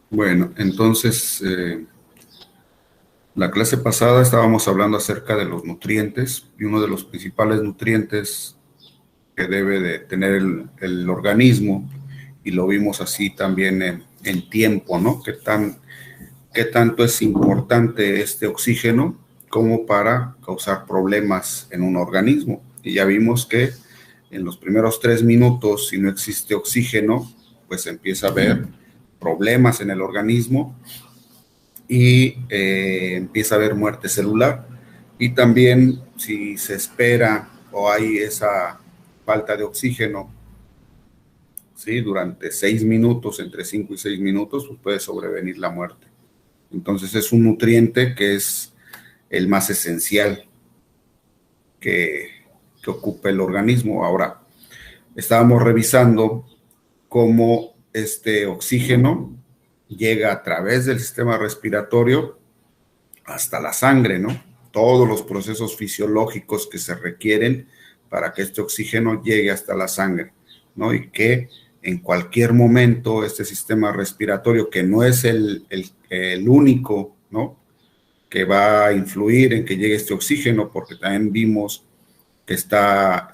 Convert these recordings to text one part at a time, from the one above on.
Bueno, entonces, la clase pasada estábamos hablando acerca de los nutrientes, y uno de los principales nutrientes que debe de tener el organismo, y lo vimos así también en tiempo, ¿no? ¿Qué tanto es importante este oxígeno como para causar problemas en un organismo? Y ya vimos que en los primeros 3 minutos, si no existe oxígeno, pues empieza a haber problemas en el organismo y empieza a haber muerte celular. Y también si se espera o hay esa falta de oxígeno, ¿sí? Durante 6 minutos, entre 5 y 6 minutos, pues puede sobrevenir la muerte. Entonces es un nutriente que es el más esencial que ocupa el organismo. Ahora, estábamos revisando cómo este oxígeno llega a través del sistema respiratorio hasta la sangre, ¿no? Todos los procesos fisiológicos que se requieren para que este oxígeno llegue hasta la sangre, ¿no? Y que en cualquier momento este sistema respiratorio, que no es el único, ¿no?, que va a influir en que llegue este oxígeno, porque también vimos que está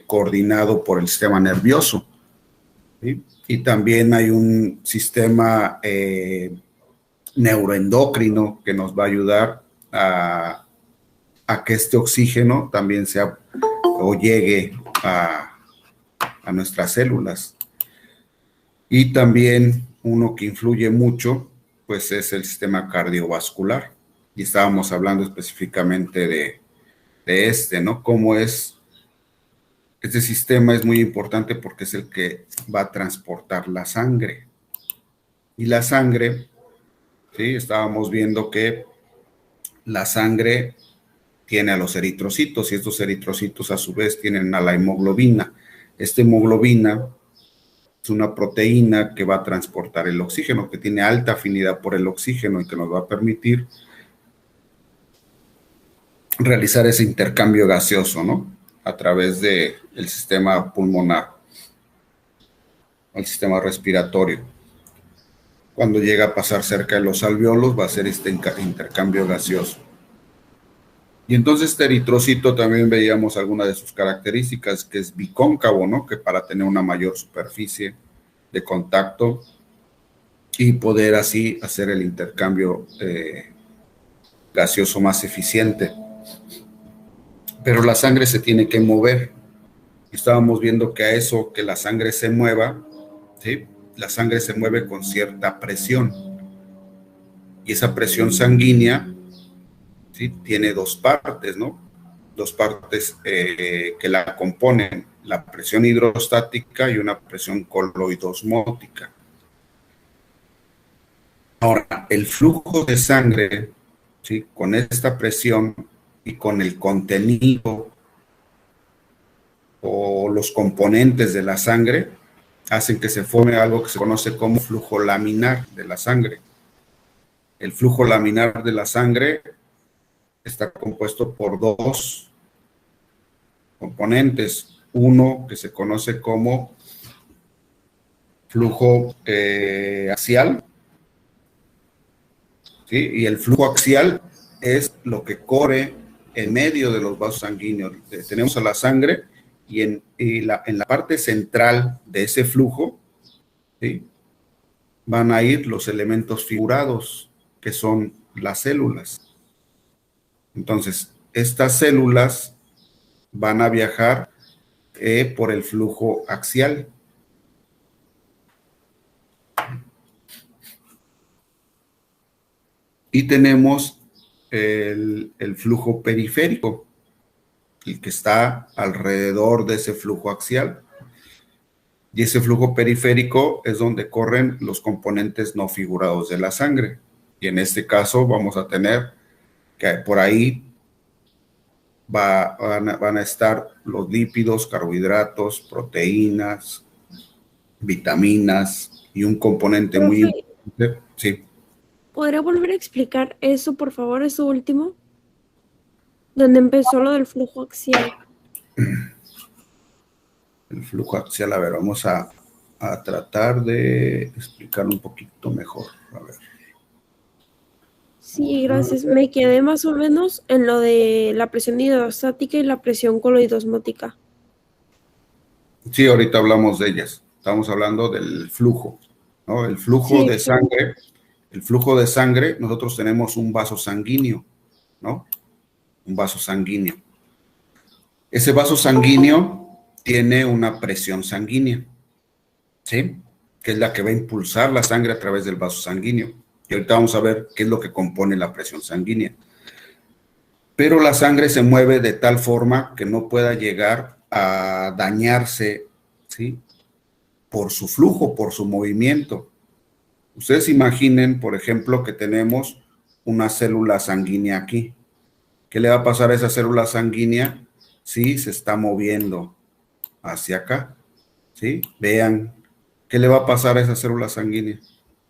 coordinado por el sistema nervioso, ¿sí? Y también hay un sistema neuroendocrino que nos va a ayudar a que este oxígeno también sea o llegue a nuestras células. Y también uno que influye mucho, pues es el sistema cardiovascular. Y estábamos hablando específicamente de ¿no? Cómo es, este sistema es muy importante porque es el que va a transportar la sangre. Y la sangre, ¿sí? Estábamos viendo que la sangre tiene a los eritrocitos y estos eritrocitos a su vez tienen a la hemoglobina. Esta hemoglobina es una proteína que va a transportar el oxígeno, que tiene alta afinidad por el oxígeno y que nos va a permitir realizar ese intercambio gaseoso, ¿no? A través del sistema pulmonar, el sistema respiratorio. Cuando llega a pasar cerca de los alveolos va a ser este intercambio gaseoso. Y entonces este eritrocito también veíamos algunas de sus características, que es bicóncavo, ¿no? Que para tener una mayor superficie de contacto y poder así hacer el intercambio gaseoso más eficiente. Pero la sangre se tiene que mover. Estábamos viendo que a eso, que la sangre se mueva, ¿sí? La sangre se mueve con cierta presión. Y esa presión sanguínea, ¿sí?, tiene dos partes, ¿no? Dos partes que la componen, la presión hidrostática y una presión coloidosmótica. Ahora, el flujo de sangre, ¿sí?, con esta presión y con el contenido o los componentes de la sangre, hacen que se forme algo que se conoce como flujo laminar de la sangre. El flujo laminar de la sangre está compuesto por dos componentes. Uno que se conoce como flujo axial, ¿sí? Y el flujo axial es lo que corre en medio de los vasos sanguíneos. Tenemos a la sangre y en la parte central de ese flujo, ¿sí?, van a ir los elementos figurados, que son las células. Entonces, estas células van a viajar por el flujo axial. Y tenemos el flujo periférico, el que está alrededor de ese flujo axial. Y ese flujo periférico es donde corren los componentes no figurados de la sangre. Y en este caso vamos a tener que por ahí van a estar los lípidos, carbohidratos, proteínas, vitaminas y un componente muy importante. Sí, ¿Podría volver a explicar eso, por favor, eso último? Donde empezó lo del flujo axial. el flujo axial, a ver, vamos a tratar de explicarlo un poquito mejor. A ver, Sí, vamos a... gracias. Me quedé más o menos en lo de la presión hidrostática y la presión coloidosmótica. Sí, ahorita hablamos de ellas. Estamos hablando del flujo, ¿no? Sí, exacto. El flujo de sangre, nosotros tenemos un vaso sanguíneo, ¿no? Un vaso sanguíneo. Ese vaso sanguíneo tiene una presión sanguínea, ¿sí? Que es la que va a impulsar la sangre a través del vaso sanguíneo. Y ahorita vamos a ver qué es lo que compone la presión sanguínea. Pero la sangre se mueve de tal forma que no pueda llegar a dañarse, ¿sí? Por su flujo, por su movimiento. Ustedes imaginen, por ejemplo, que tenemos una célula sanguínea aquí. ¿Qué le va a pasar a esa célula sanguínea si se está moviendo hacia acá? ¿Sí? Vean, ¿qué le va a pasar a esa célula sanguínea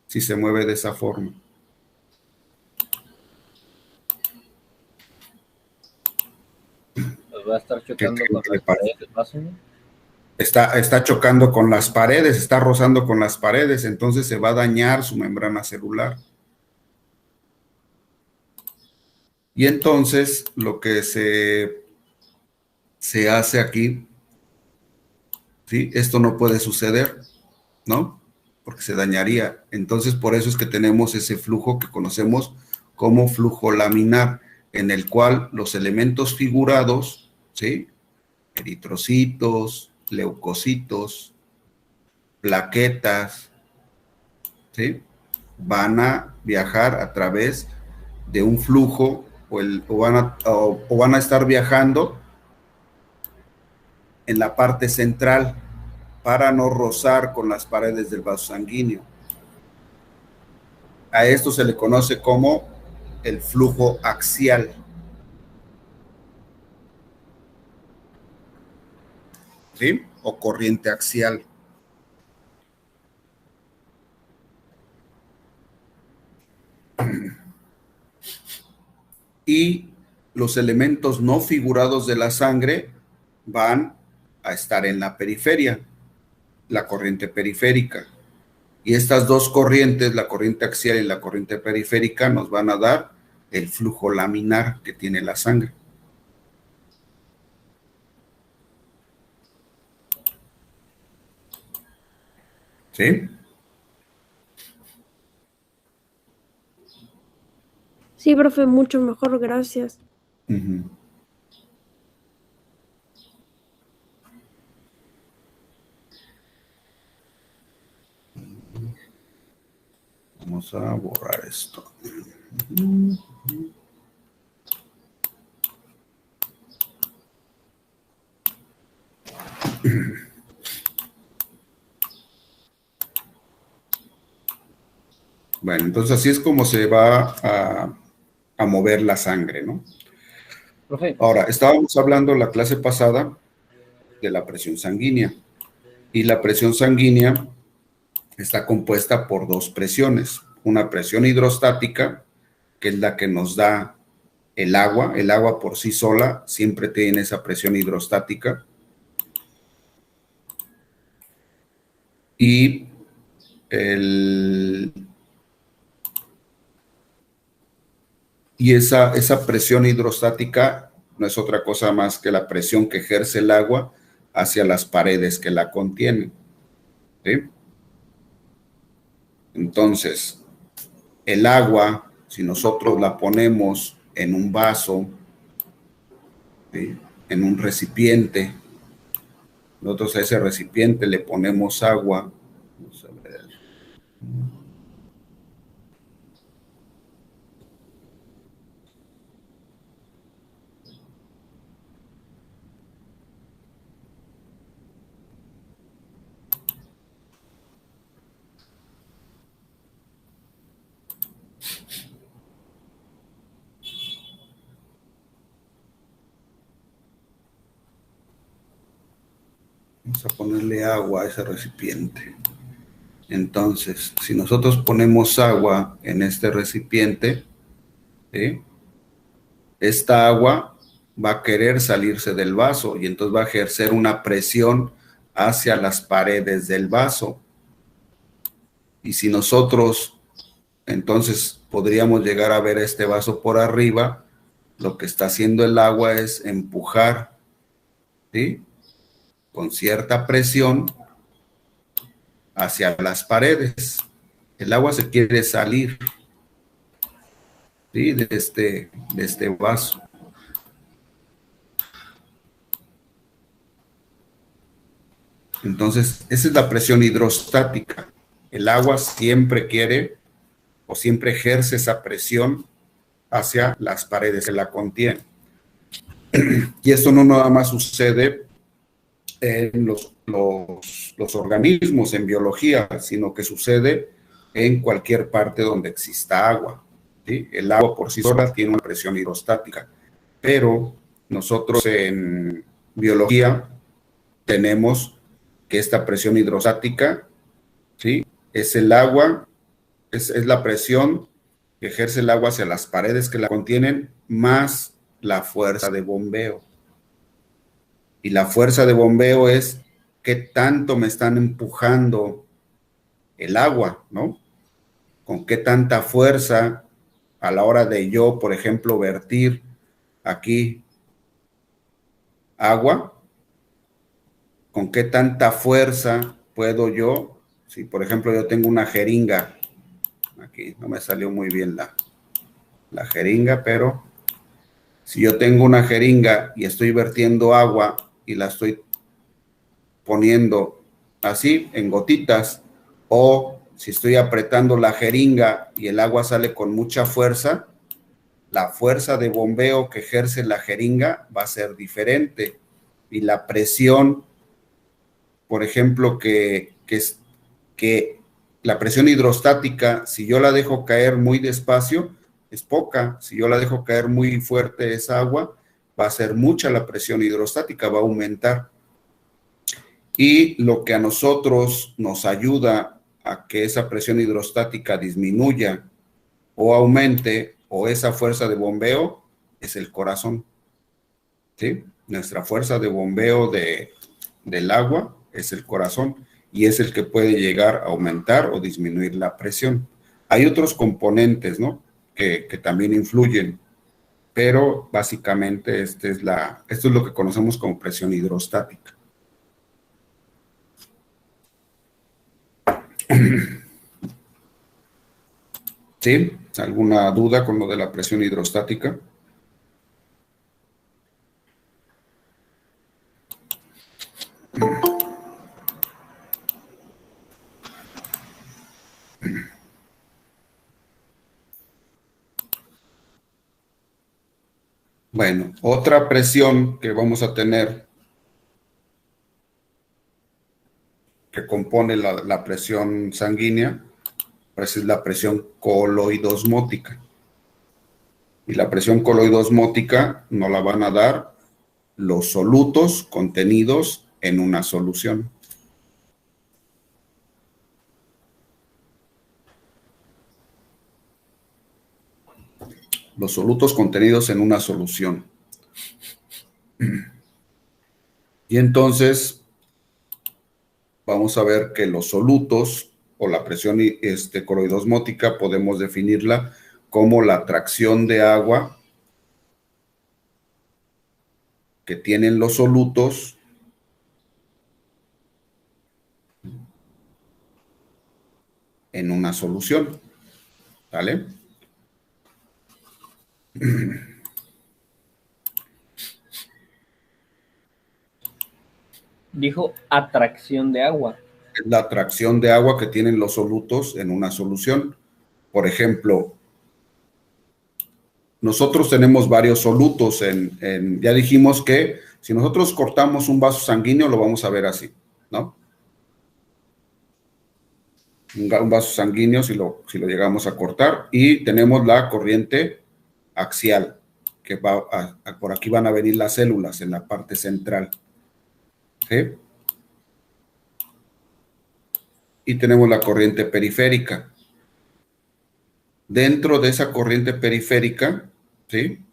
si se mueve de esa forma? Pues va a estar ¿Qué chocando creen con que le las pasa? paredes del vaso, ¿no? Está chocando con las paredes, está rozando con las paredes, entonces se va a dañar su membrana celular. Y entonces lo que se hace aquí, ¿sí? Esto no puede suceder, ¿no? Porque se dañaría. Entonces, por eso es que tenemos ese flujo que conocemos como flujo laminar, en el cual los elementos figurados, ¿sí? Eritrocitos, leucocitos, plaquetas, ¿sí? Van a viajar a través de un flujo o van a estar viajando en la parte central para no rozar con las paredes del vaso sanguíneo. A esto se le conoce como el flujo axial, ¿sí? O corriente axial. Y los elementos no figurados de la sangre van a estar en la periferia, la corriente periférica. Y estas dos corrientes, la corriente axial y la corriente periférica, nos van a dar el flujo laminar que tiene la sangre. ¿Sí? Sí, profe, mucho mejor, gracias. Uh -huh. Vamos a borrar esto. Bueno, entonces así es como se va a mover la sangre, ¿no? Profe, Ahora, estábamos hablando la clase pasada de la presión sanguínea y la presión sanguínea está compuesta por dos presiones, una presión hidrostática, que es la que nos da el agua por sí sola siempre tiene esa presión hidrostática, y el, esa presión hidrostática no es otra cosa más que la presión que ejerce el agua hacia las paredes que la contienen, ¿sí? Entonces, el agua, si nosotros la ponemos en un vaso, ¿sí? En un recipiente, nosotros a ese recipiente le ponemos agua, vamos a ver, vamos a ponerle agua a ese recipiente. Entonces, si nosotros ponemos agua en este recipiente, ¿sí? Esta agua va a querer salirse del vaso y entonces va a ejercer una presión hacia las paredes del vaso. Y si nosotros, entonces, podríamos llegar a ver este vaso por arriba, lo que está haciendo el agua es empujar, ¿sí? Con cierta presión hacia las paredes. El agua se quiere salir, ¿sí? De este vaso. Entonces, esa es la presión hidrostática. El agua siempre quiere o siempre ejerce esa presión hacia las paredes que la contienen. Y esto no nada más sucede en los organismos, en biología, sino que sucede en cualquier parte donde exista agua, ¿sí? El agua por sí sola tiene una presión hidrostática, pero nosotros en biología tenemos que esta presión hidrostática, ¿sí? Es el agua, es la presión que ejerce el agua hacia las paredes que la contienen, más la fuerza de bombeo. Y la fuerza de bombeo es qué tanto me están empujando el agua, ¿no? Con qué tanta fuerza a la hora de yo, por ejemplo, vertir aquí agua, con qué tanta fuerza puedo yo, si por ejemplo yo tengo una jeringa, aquí no me salió muy bien la jeringa, pero si yo tengo una jeringa y estoy vertiendo agua y la estoy poniendo así en gotitas, o si estoy apretando la jeringa y el agua sale con mucha fuerza, la fuerza de bombeo que ejerce la jeringa va a ser diferente y la presión, por ejemplo, que la presión hidrostática, si yo la dejo caer muy despacio, es poca. Si yo la dejo caer muy fuerte esa agua, va a ser mucha la presión hidrostática, va a aumentar. Y lo que a nosotros nos ayuda a que esa presión hidrostática disminuya o aumente, o esa fuerza de bombeo, es el corazón, ¿sí? Nuestra fuerza de bombeo del agua es el corazón y es el que puede llegar a aumentar o disminuir la presión. Hay otros componentes, ¿no? Que también influyen, pero básicamente esto es lo que conocemos como presión hidrostática. ¿Sí? ¿Alguna duda con lo de la presión hidrostática? Bueno, otra presión que vamos a tener, que compone la presión sanguínea, pues es la presión coloidosmótica. Y la presión coloidosmótica nos la van a dar los solutos contenidos en una solución. Los solutos contenidos en una solución. Y entonces vamos a ver que los solutos o la presión coloidosmótica podemos definirla como la atracción de agua que tienen los solutos en una solución, ¿vale? Dijo atracción de agua. La atracción de agua que tienen los solutos en una solución. Por ejemplo, nosotros tenemos varios solutos ya dijimos que si nosotros cortamos un vaso sanguíneo lo vamos a ver así, ¿no? Un vaso sanguíneo si lo llegamos a cortar, y tenemos la corriente axial, que va por aquí van a venir las células en la parte central, ¿sí? y tenemos la corriente periférica. Dentro de esa corriente periférica, ¿sí?,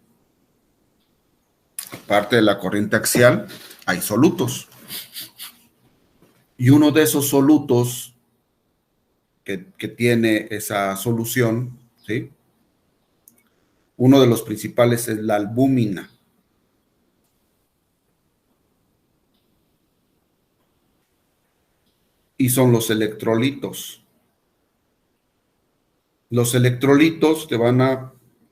aparte de la corriente axial, hay solutos. Y uno de esos solutos que tiene esa solución, ¿sí?, uno de los principales es la albúmina. Y son los electrolitos. Los electrolitos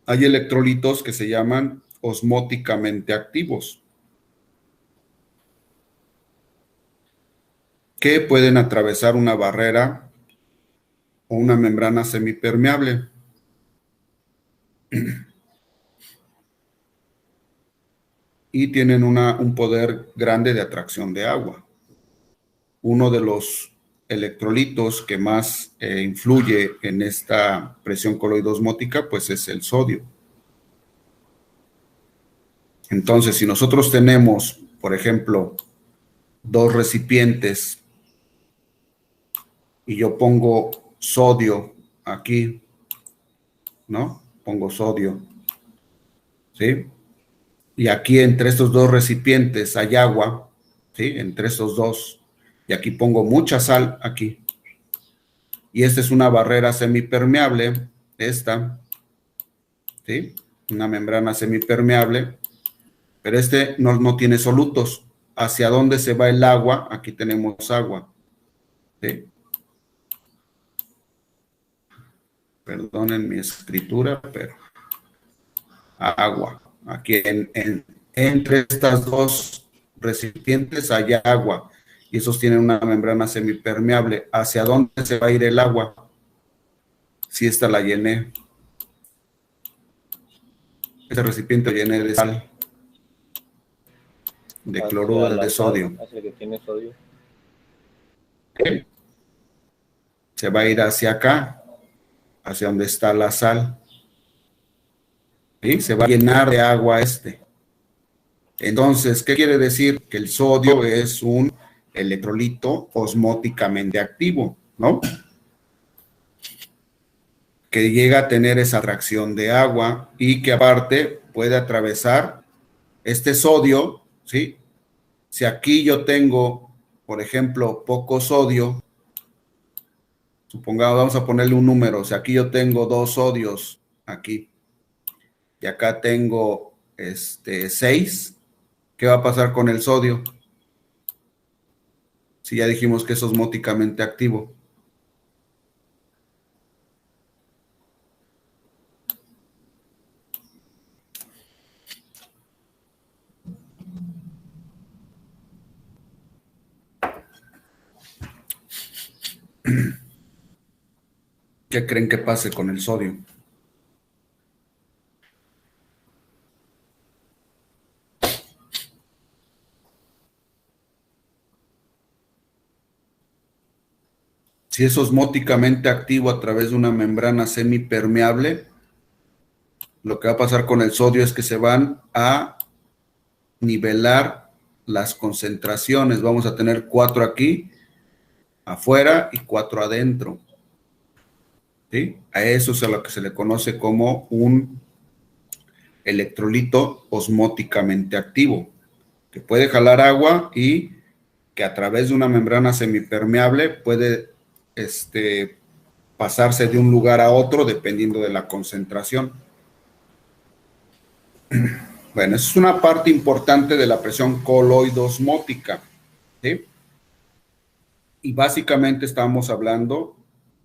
hay electrolitos que se llaman osmóticamente activos, que pueden atravesar una barrera o una membrana semipermeable. Y tienen un poder grande de atracción de agua. Uno de los electrolitos que más influye en esta presión coloidosmótica, pues es el sodio. Entonces, si nosotros tenemos, por ejemplo, dos recipientes y yo pongo sodio aquí, ¿no? Pongo sodio, ¿sí? Y aquí entre estos dos recipientes hay agua, ¿sí? Entre estos dos. Y aquí pongo mucha sal aquí. Y esta es una barrera semipermeable, esta, ¿sí? Una membrana semipermeable, pero este no tiene solutos. ¿Hacia dónde se va el agua? Aquí tenemos agua, ¿sí? Perdonen mi escritura, pero agua. Aquí entre estas dos recipientes hay agua y esos tienen una membrana semipermeable. ¿Hacia dónde se va a ir el agua? Si esta la llené, este recipiente lo llené de sal, de cloruro de sodio. Hacia el que tiene sodio. ¿Okay? Se va a ir hacia acá, hacia donde está la sal. ¿Sí? Se va a llenar de agua este. Entonces, ¿qué quiere decir? Que el sodio es un electrolito osmóticamente activo, ¿no? Que llega a tener esa atracción de agua y que aparte puede atravesar este sodio, ¿sí? Si aquí yo tengo, por ejemplo, poco sodio, supongamos, vamos a ponerle un número, si aquí yo tengo 2 sodios, aquí, y acá tengo 6, ¿qué va a pasar con el sodio? Si ya dijimos que es osmóticamente activo. ¿Qué creen que pase con el sodio? Si es osmóticamente activo a través de una membrana semipermeable, lo que va a pasar con el sodio es que se van a nivelar las concentraciones. Vamos a tener 4 aquí, afuera, y 4 adentro. ¿Sí? A eso es a lo que se le conoce como un electrolito osmóticamente activo, que puede jalar agua y que a través de una membrana semipermeable puede pasarse de un lugar a otro dependiendo de la concentración. Bueno, esa es una parte importante de la presión coloidosmótica, ¿sí? Y básicamente estamos hablando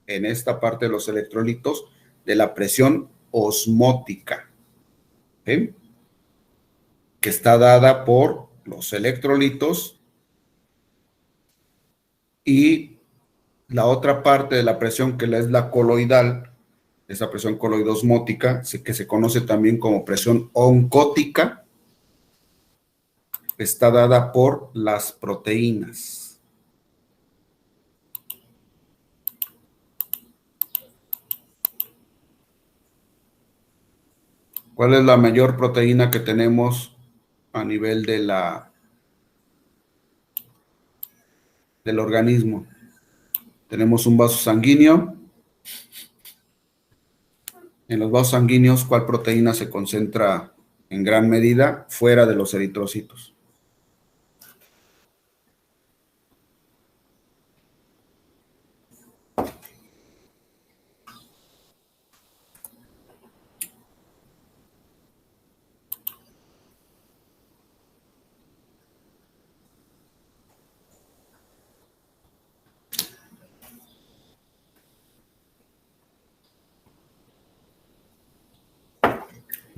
en esta parte de los electrolitos de la presión osmótica, ¿sí? Que está dada por los electrolitos, y la otra parte de la presión, que es la coloidal, esa presión coloidosmótica, que se conoce también como presión oncótica, está dada por las proteínas. ¿Cuál es la mayor proteína que tenemos a nivel del organismo? Tenemos un vaso sanguíneo. En los vasos sanguíneos, ¿cuál proteína se concentra en gran medida? Fuera de los eritrocitos.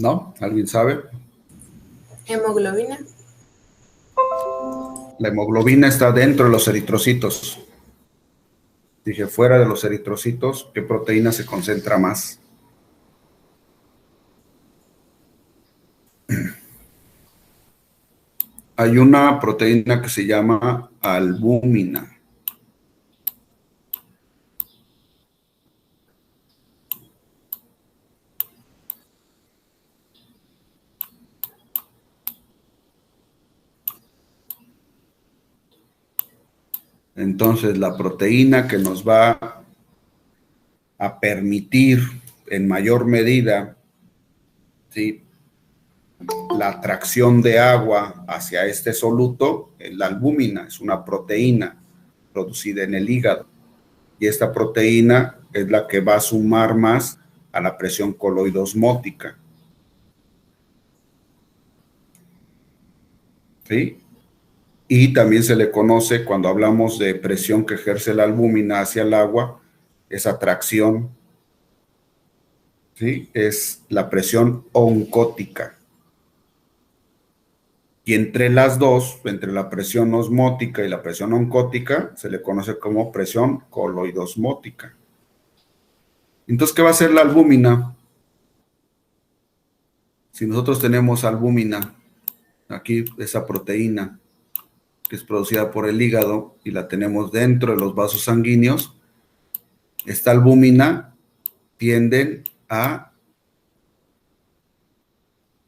¿No? ¿Alguien sabe? Hemoglobina. La hemoglobina está dentro de los eritrocitos. Dije, fuera de los eritrocitos, ¿qué proteína se concentra más? Hay una proteína que se llama albúmina. Entonces, la proteína que nos va a permitir en mayor medida, ¿sí?, la atracción de agua hacia este soluto, la albúmina, es una proteína producida en el hígado. Y esta proteína es la que va a sumar más a la presión coloidosmótica. ¿Sí? Y también se le conoce, cuando hablamos de presión que ejerce la albúmina hacia el agua, esa atracción, ¿sí?, es la presión oncótica. Y entre las dos, entre la presión osmótica y la presión oncótica, se le conoce como presión coloidosmótica. Entonces, ¿qué va a hacer la albúmina? Si nosotros tenemos albúmina, aquí esa proteína que es producida por el hígado y la tenemos dentro de los vasos sanguíneos, esta albúmina tiende a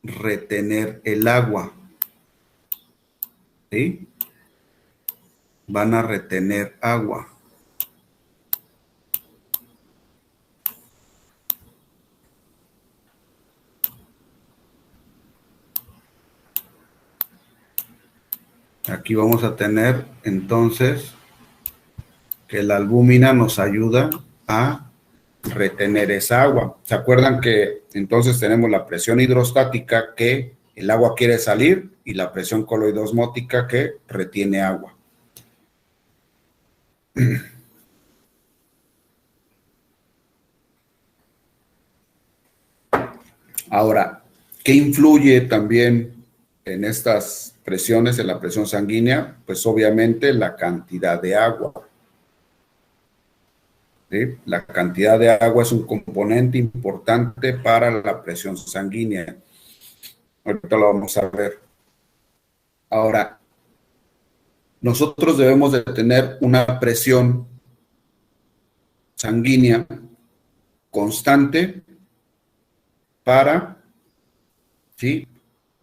retener el agua. ¿Sí? Van a retener agua. Aquí vamos a tener entonces que la albúmina nos ayuda a retener esa agua. ¿Se acuerdan que entonces tenemos la presión hidrostática, que el agua quiere salir, y la presión coloidosmótica, que retiene agua? Ahora, ¿qué influye también en estas presiones, en la presión sanguínea? Pues obviamente la cantidad de agua. ¿Sí? La cantidad de agua es un componente importante para la presión sanguínea. Ahorita lo vamos a ver. Ahora, nosotros debemos de tener una presión sanguínea constante para, ¿sí?,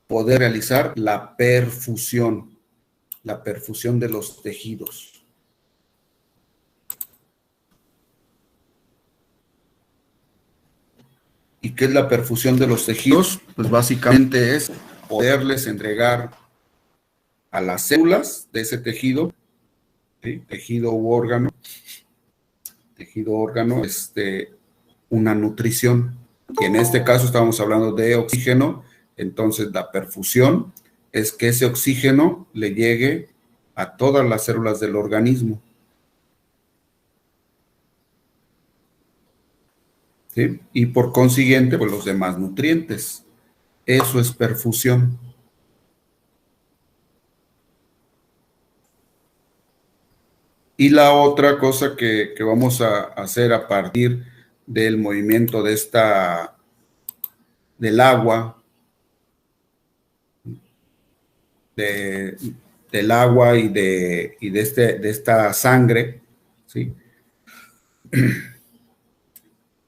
poder realizar la perfusión de los tejidos. ¿Y qué es la perfusión de los tejidos? Pues básicamente es poderles entregar a las células de ese tejido, ¿sí?, tejido u órgano, una nutrición. Y en este caso estamos hablando de oxígeno. Entonces la perfusión es que ese oxígeno le llegue a todas las células del organismo. ¿Sí? Y por consiguiente, pues los demás nutrientes. Eso es perfusión. Y la otra cosa que vamos a hacer a partir del movimiento de del agua, del agua y de esta sangre, ¿sí?,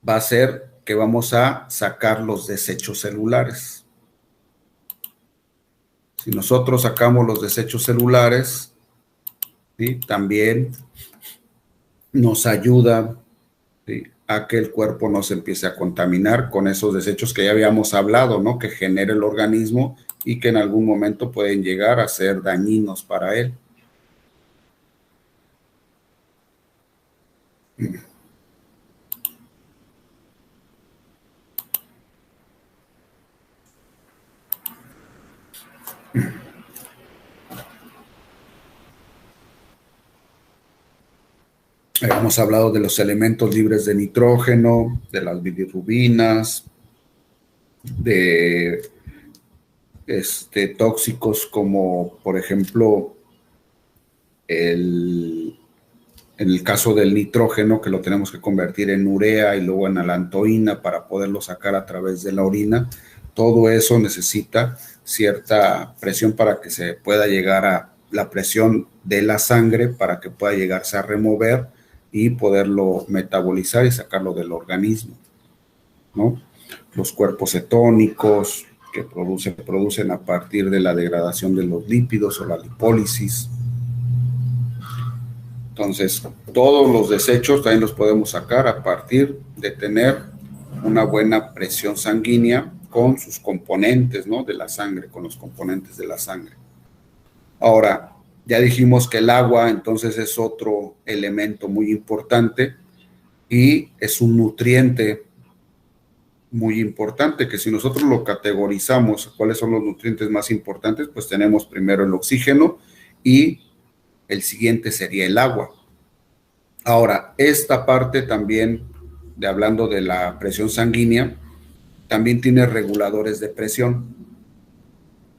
va a ser que vamos a sacar los desechos celulares. Si nosotros sacamos los desechos celulares, ¿sí?, también nos ayuda, ¿sí?, a que el cuerpo no se empiece a contaminar con esos desechos que ya habíamos hablado, ¿no?, que genera el organismo y que en algún momento pueden llegar a ser dañinos para él. Hemos hablado de los elementos libres de nitrógeno, de las bilirrubinas, de tóxicos como, por ejemplo, en el caso del nitrógeno, que lo tenemos que convertir en urea y luego en alantoína para poderlo sacar a través de la orina. Todo eso necesita cierta presión para que se pueda llegar a la presión de la sangre para que pueda llegarse a remover y poderlo metabolizar y sacarlo del organismo, ¿no? Los cuerpos cetónicos que se producen a partir de la degradación de los lípidos o la lipólisis. Entonces, todos los desechos también los podemos sacar a partir de tener una buena presión sanguínea con sus componentes, ¿no?, de la sangre, con los componentes de la sangre. Ahora, ya dijimos que el agua, entonces, es otro elemento muy importante y es un nutriente muy importante, que si nosotros lo categorizamos, ¿cuáles son los nutrientes más importantes? Pues tenemos primero el oxígeno y el siguiente sería el agua. Ahora, esta parte también, hablando de la presión sanguínea, también tiene reguladores de presión.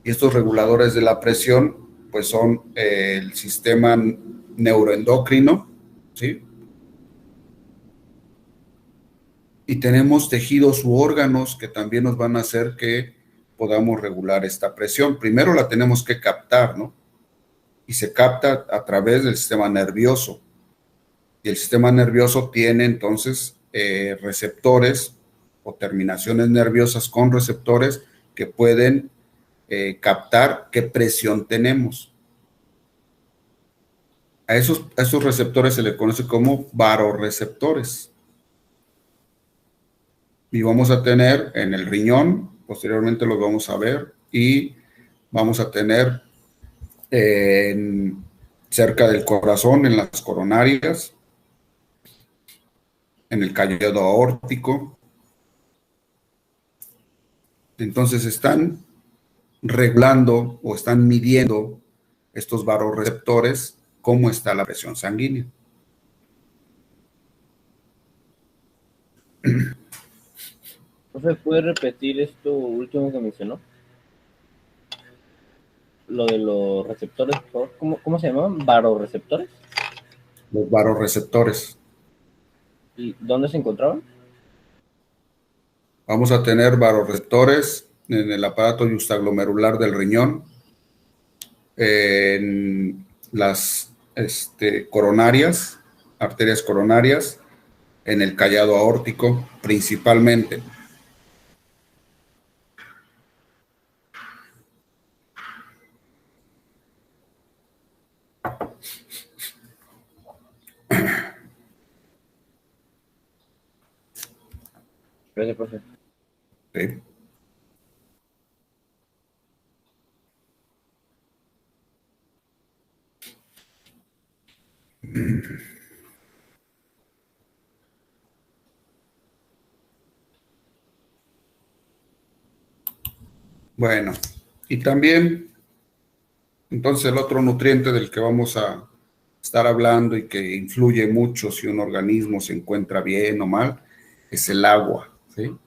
Y estos reguladores de la presión, pues son el sistema neuroendocrino, ¿sí? Y tenemos tejidos u órganos que también nos van a hacer que podamos regular esta presión. Primero la tenemos que captar, ¿no? Y se capta a través del sistema nervioso. Y el sistema nervioso tiene entonces receptores o terminaciones nerviosas con receptores que pueden captar qué presión tenemos. A esos receptores se le conoce como varorreceptores. Y vamos a tener en el riñón, posteriormente los vamos a ver, y vamos a tener cerca del corazón, en las coronarias, en el callado aórtico. Entonces están regulando o están midiendo estos varorreceptores cómo está la presión sanguínea. Profe, ¿puede repetir esto último que mencionó? Lo de los receptores, por favor. ¿Cómo se llamaban? ¿Varorreceptores? Los varorreceptores. ¿Y dónde se encontraban? Vamos a tener varorreceptores en el aparato yuxtaglomerular del riñón, en las coronarias, arterias coronarias, en el callado aórtico principalmente. Gracias, profe. ¿Sí? Bueno, y también, entonces el otro nutriente del que vamos a estar hablando y que influye mucho si un organismo se encuentra bien o mal, es el agua, ¿sí?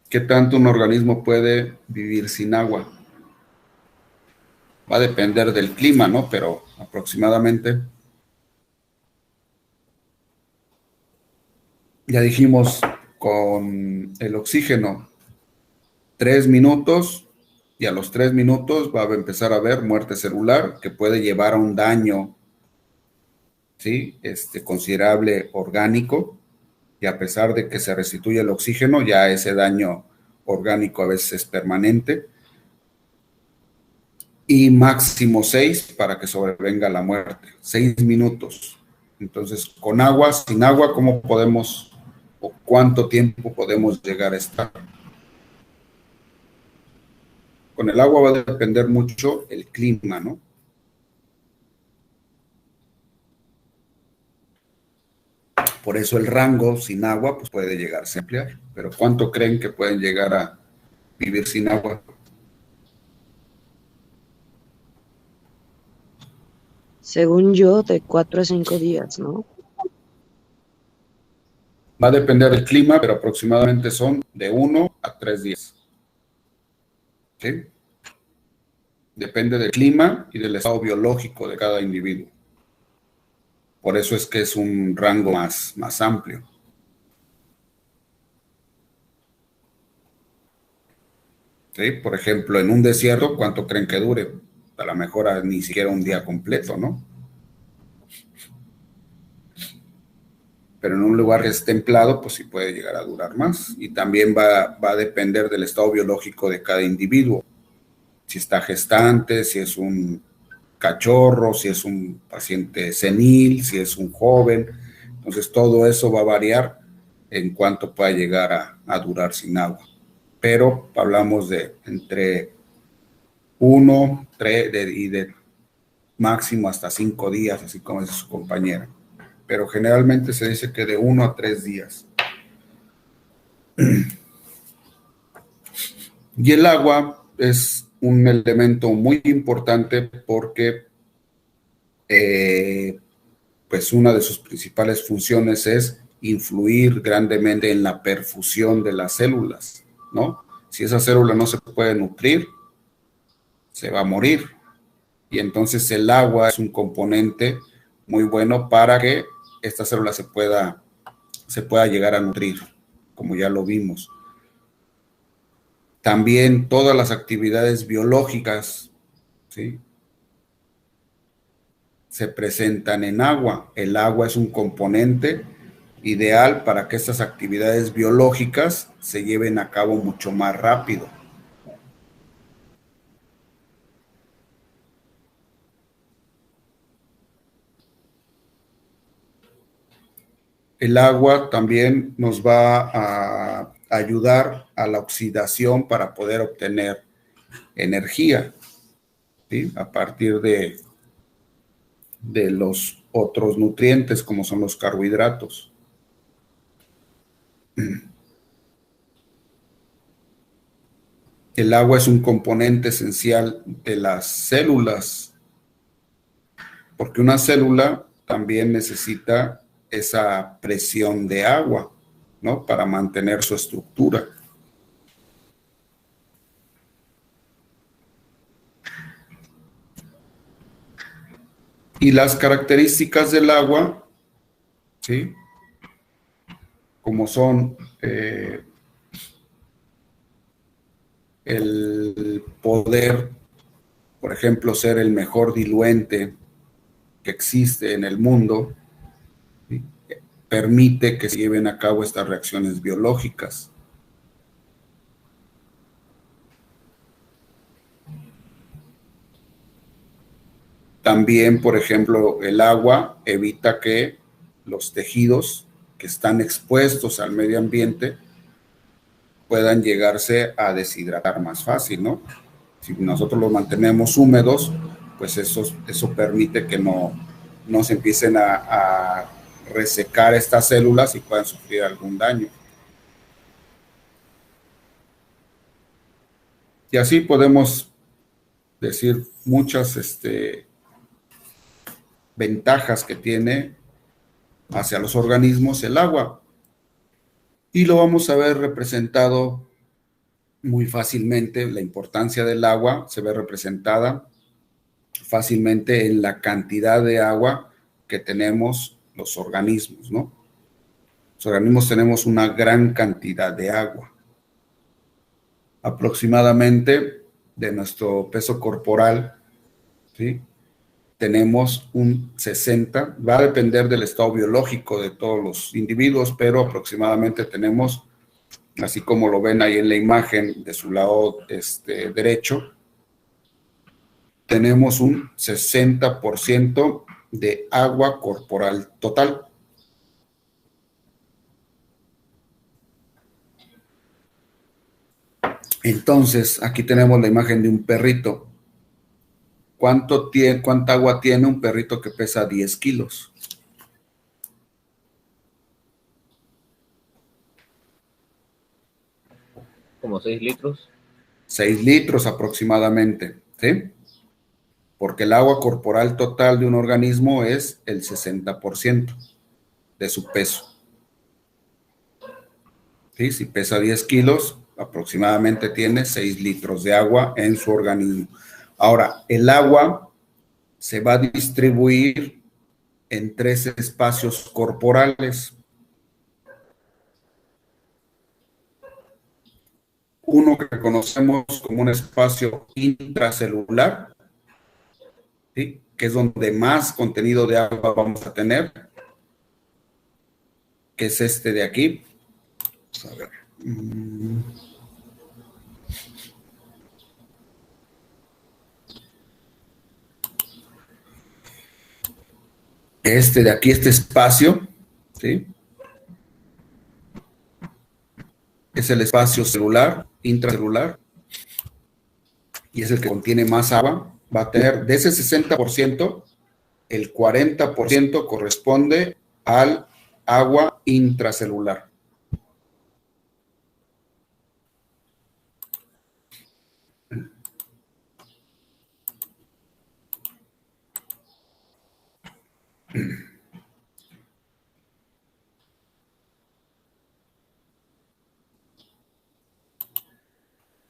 ¿Qué tanto un organismo puede vivir sin agua? Va a depender del clima, ¿no? Pero aproximadamente, ya dijimos, con el oxígeno, 3 minutos, y a los 3 minutos va a empezar a haber muerte celular que puede llevar a un daño, ¿sí?, considerable orgánico, y a pesar de que se restituye el oxígeno, ya ese daño orgánico a veces es permanente. y máximo 6 para que sobrevenga la muerte. 6 minutos. Entonces, con agua, sin agua, ¿cómo podemos o cuánto tiempo podemos llegar a estar? Con el agua va a depender mucho el clima, ¿no? Por eso el rango sin agua pues puede llegarse a ampliar. Pero ¿cuánto creen que pueden llegar a vivir sin agua? Según yo, de 4 a 5 días, ¿no? Va a depender del clima, pero aproximadamente son de 1 a 3 días. ¿Sí? Depende del clima y del estado biológico de cada individuo. Por eso es que es un rango más amplio. ¿Sí? Por ejemplo, en un desierto, ¿cuánto creen que dure? A lo mejor ni siquiera un día completo, ¿no? Pero en un lugar que es templado, pues sí puede llegar a durar más. Y también va a depender del estado biológico de cada individuo. Si está gestante, si es un cachorro, si es un paciente senil, si es un joven. Entonces todo eso va a variar en cuánto pueda llegar a durar sin agua. Pero hablamos de entre 1, 3 y de máximo hasta 5 días, así como dice su compañera. Pero generalmente se dice que de 1 a 3 días. Y el agua es un elemento muy importante porque pues una de sus principales funciones es influir grandemente en la perfusión de las células, ¿no? Si esa célula no se puede nutrir, se va a morir. Y entonces el agua es un componente muy bueno para que esta célula se pueda llegar a nutrir, como ya lo vimos. También todas las actividades biológicas, ¿sí?, se presentan en agua. El agua es un componente ideal para que estas actividades biológicas se lleven a cabo mucho más rápido. El agua también nos va a ayudar a la oxidación para poder obtener energía, ¿sí?, a partir de los otros nutrientes como son los carbohidratos. El agua es un componente esencial de las células, porque una célula también necesita esa presión de agua, ¿no?, para mantener su estructura. Y las características del agua, ¿sí?, como son el poder, por ejemplo, ser el mejor diluente que existe en el mundo, ¿sí?, permite que se lleven a cabo estas reacciones biológicas. También, por ejemplo, el agua evita que los tejidos que están expuestos al medio ambiente puedan llegarse a deshidratar más fácil, ¿no? Si nosotros los mantenemos húmedos, pues eso permite que no se empiecen a resecar estas células y puedan sufrir algún daño. Y así podemos decir muchas ventajas que tiene hacia los organismos el agua. Y lo vamos a ver representado muy fácilmente. La importancia del agua se ve representada fácilmente en la cantidad de agua que tenemos los organismos, ¿no? Los organismos tenemos una gran cantidad de agua. Aproximadamente de nuestro peso corporal, ¿sí?, tenemos un 60, va a depender del estado biológico de todos los individuos, pero aproximadamente tenemos, así como lo ven ahí en la imagen de su lado derecho, tenemos un 60% de agua corporal total. Entonces, aquí tenemos la imagen de un perrito. ¿Cuánta agua tiene un perrito que pesa 10 kilos? Como 6 litros. 6 litros aproximadamente, ¿sí? Porque el agua corporal total de un organismo es el 60% de su peso. ¿Sí? Si pesa 10 kilos, aproximadamente tiene 6 litros de agua en su organismo. Ahora, el agua se va a distribuir en 3 espacios corporales. Uno que conocemos como un espacio intracelular, ¿sí? Que es donde más contenido de agua vamos a tener, que es este de aquí. Vamos a ver. Este de aquí, este espacio, ¿sí? Es el espacio celular, intracelular, y es el que contiene más agua. Va a tener de ese 60%, el 40% corresponde al agua intracelular.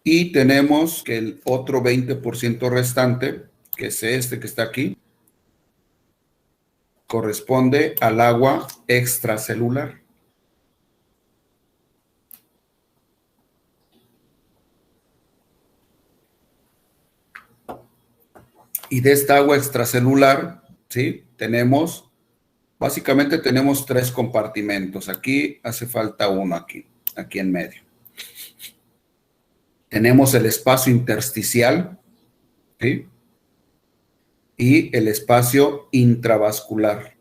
Y tenemos que el otro 20% restante, que es este que está aquí, corresponde al agua extracelular. Y de esta agua extracelular, ¿sí? Básicamente tenemos 3 compartimentos. Aquí hace falta uno, aquí en medio. Tenemos el espacio intersticial, ¿sí? Y el espacio intravascular.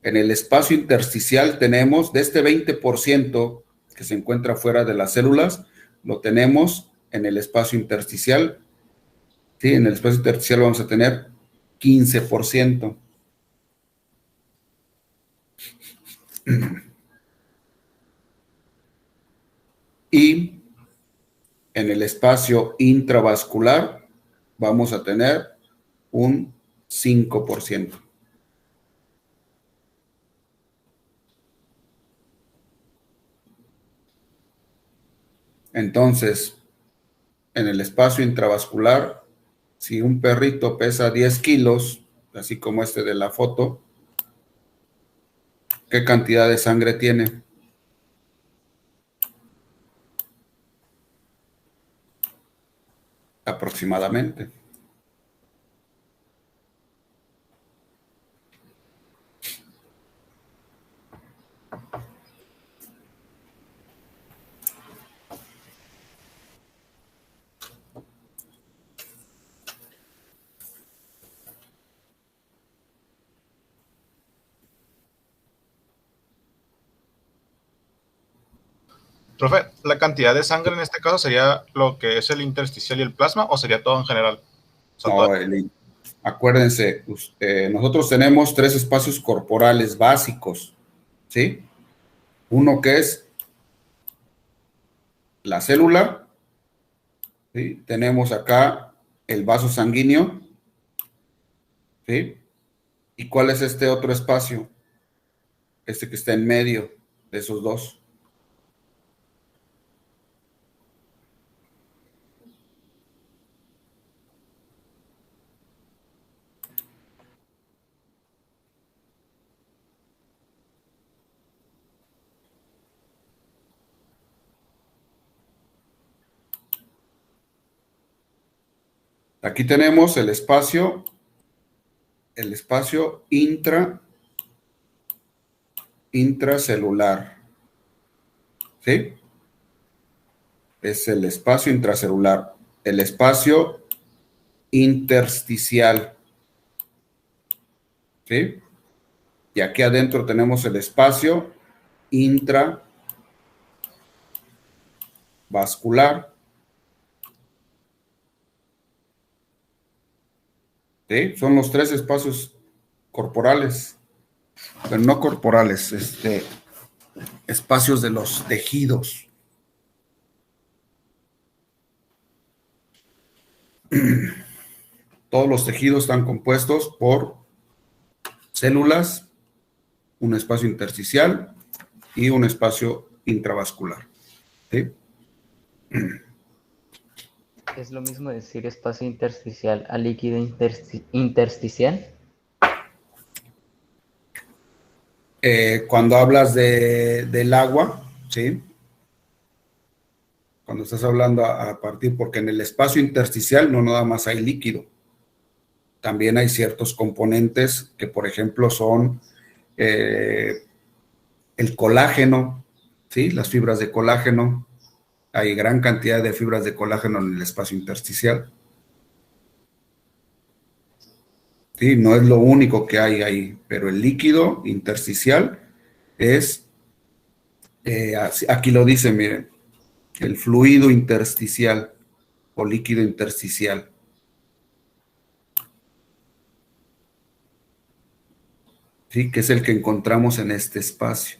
En el espacio intersticial tenemos, de este 20% que se encuentra fuera de las células, lo tenemos en el espacio intersticial. ¿Sí? En el espacio intersticial vamos a tener 15%. Y en el espacio intravascular vamos a tener un 5%. Entonces, en el espacio intravascular, si un perrito pesa 10 kilos, así como este de la foto, ¿qué cantidad de sangre tiene? Aproximadamente. Profe, ¿la cantidad de sangre en este caso sería lo que es el intersticial y el plasma o sería todo en general? O sea, No, acuérdense, nosotros tenemos 3 espacios corporales básicos, ¿sí? Uno que es la célula, ¿sí? Tenemos acá el vaso sanguíneo, ¿sí? ¿Y cuál es este otro espacio? Este que está en medio de esos dos. Aquí tenemos el espacio intracelular, ¿sí? Es el espacio intracelular. El espacio intersticial. ¿Sí? Y aquí adentro tenemos el espacio intravascular. ¿Sí? Son los 3 espacios corporales, pero no corporales, espacios de los tejidos. Todos los tejidos están compuestos por células, un espacio intersticial y un espacio intravascular. ¿Sí? ¿Es lo mismo decir espacio intersticial a líquido intersticial? Cuando hablas del agua, ¿sí? Cuando estás hablando a partir, porque en el espacio intersticial no nada más hay líquido, también hay ciertos componentes que, por ejemplo, son el colágeno, ¿sí? Las fibras de colágeno. Hay gran cantidad de fibras de colágeno en el espacio intersticial. Sí, no es lo único que hay ahí, pero el líquido intersticial es, aquí lo dice, miren, el fluido intersticial o líquido intersticial. Sí, que es el que encontramos en este espacio.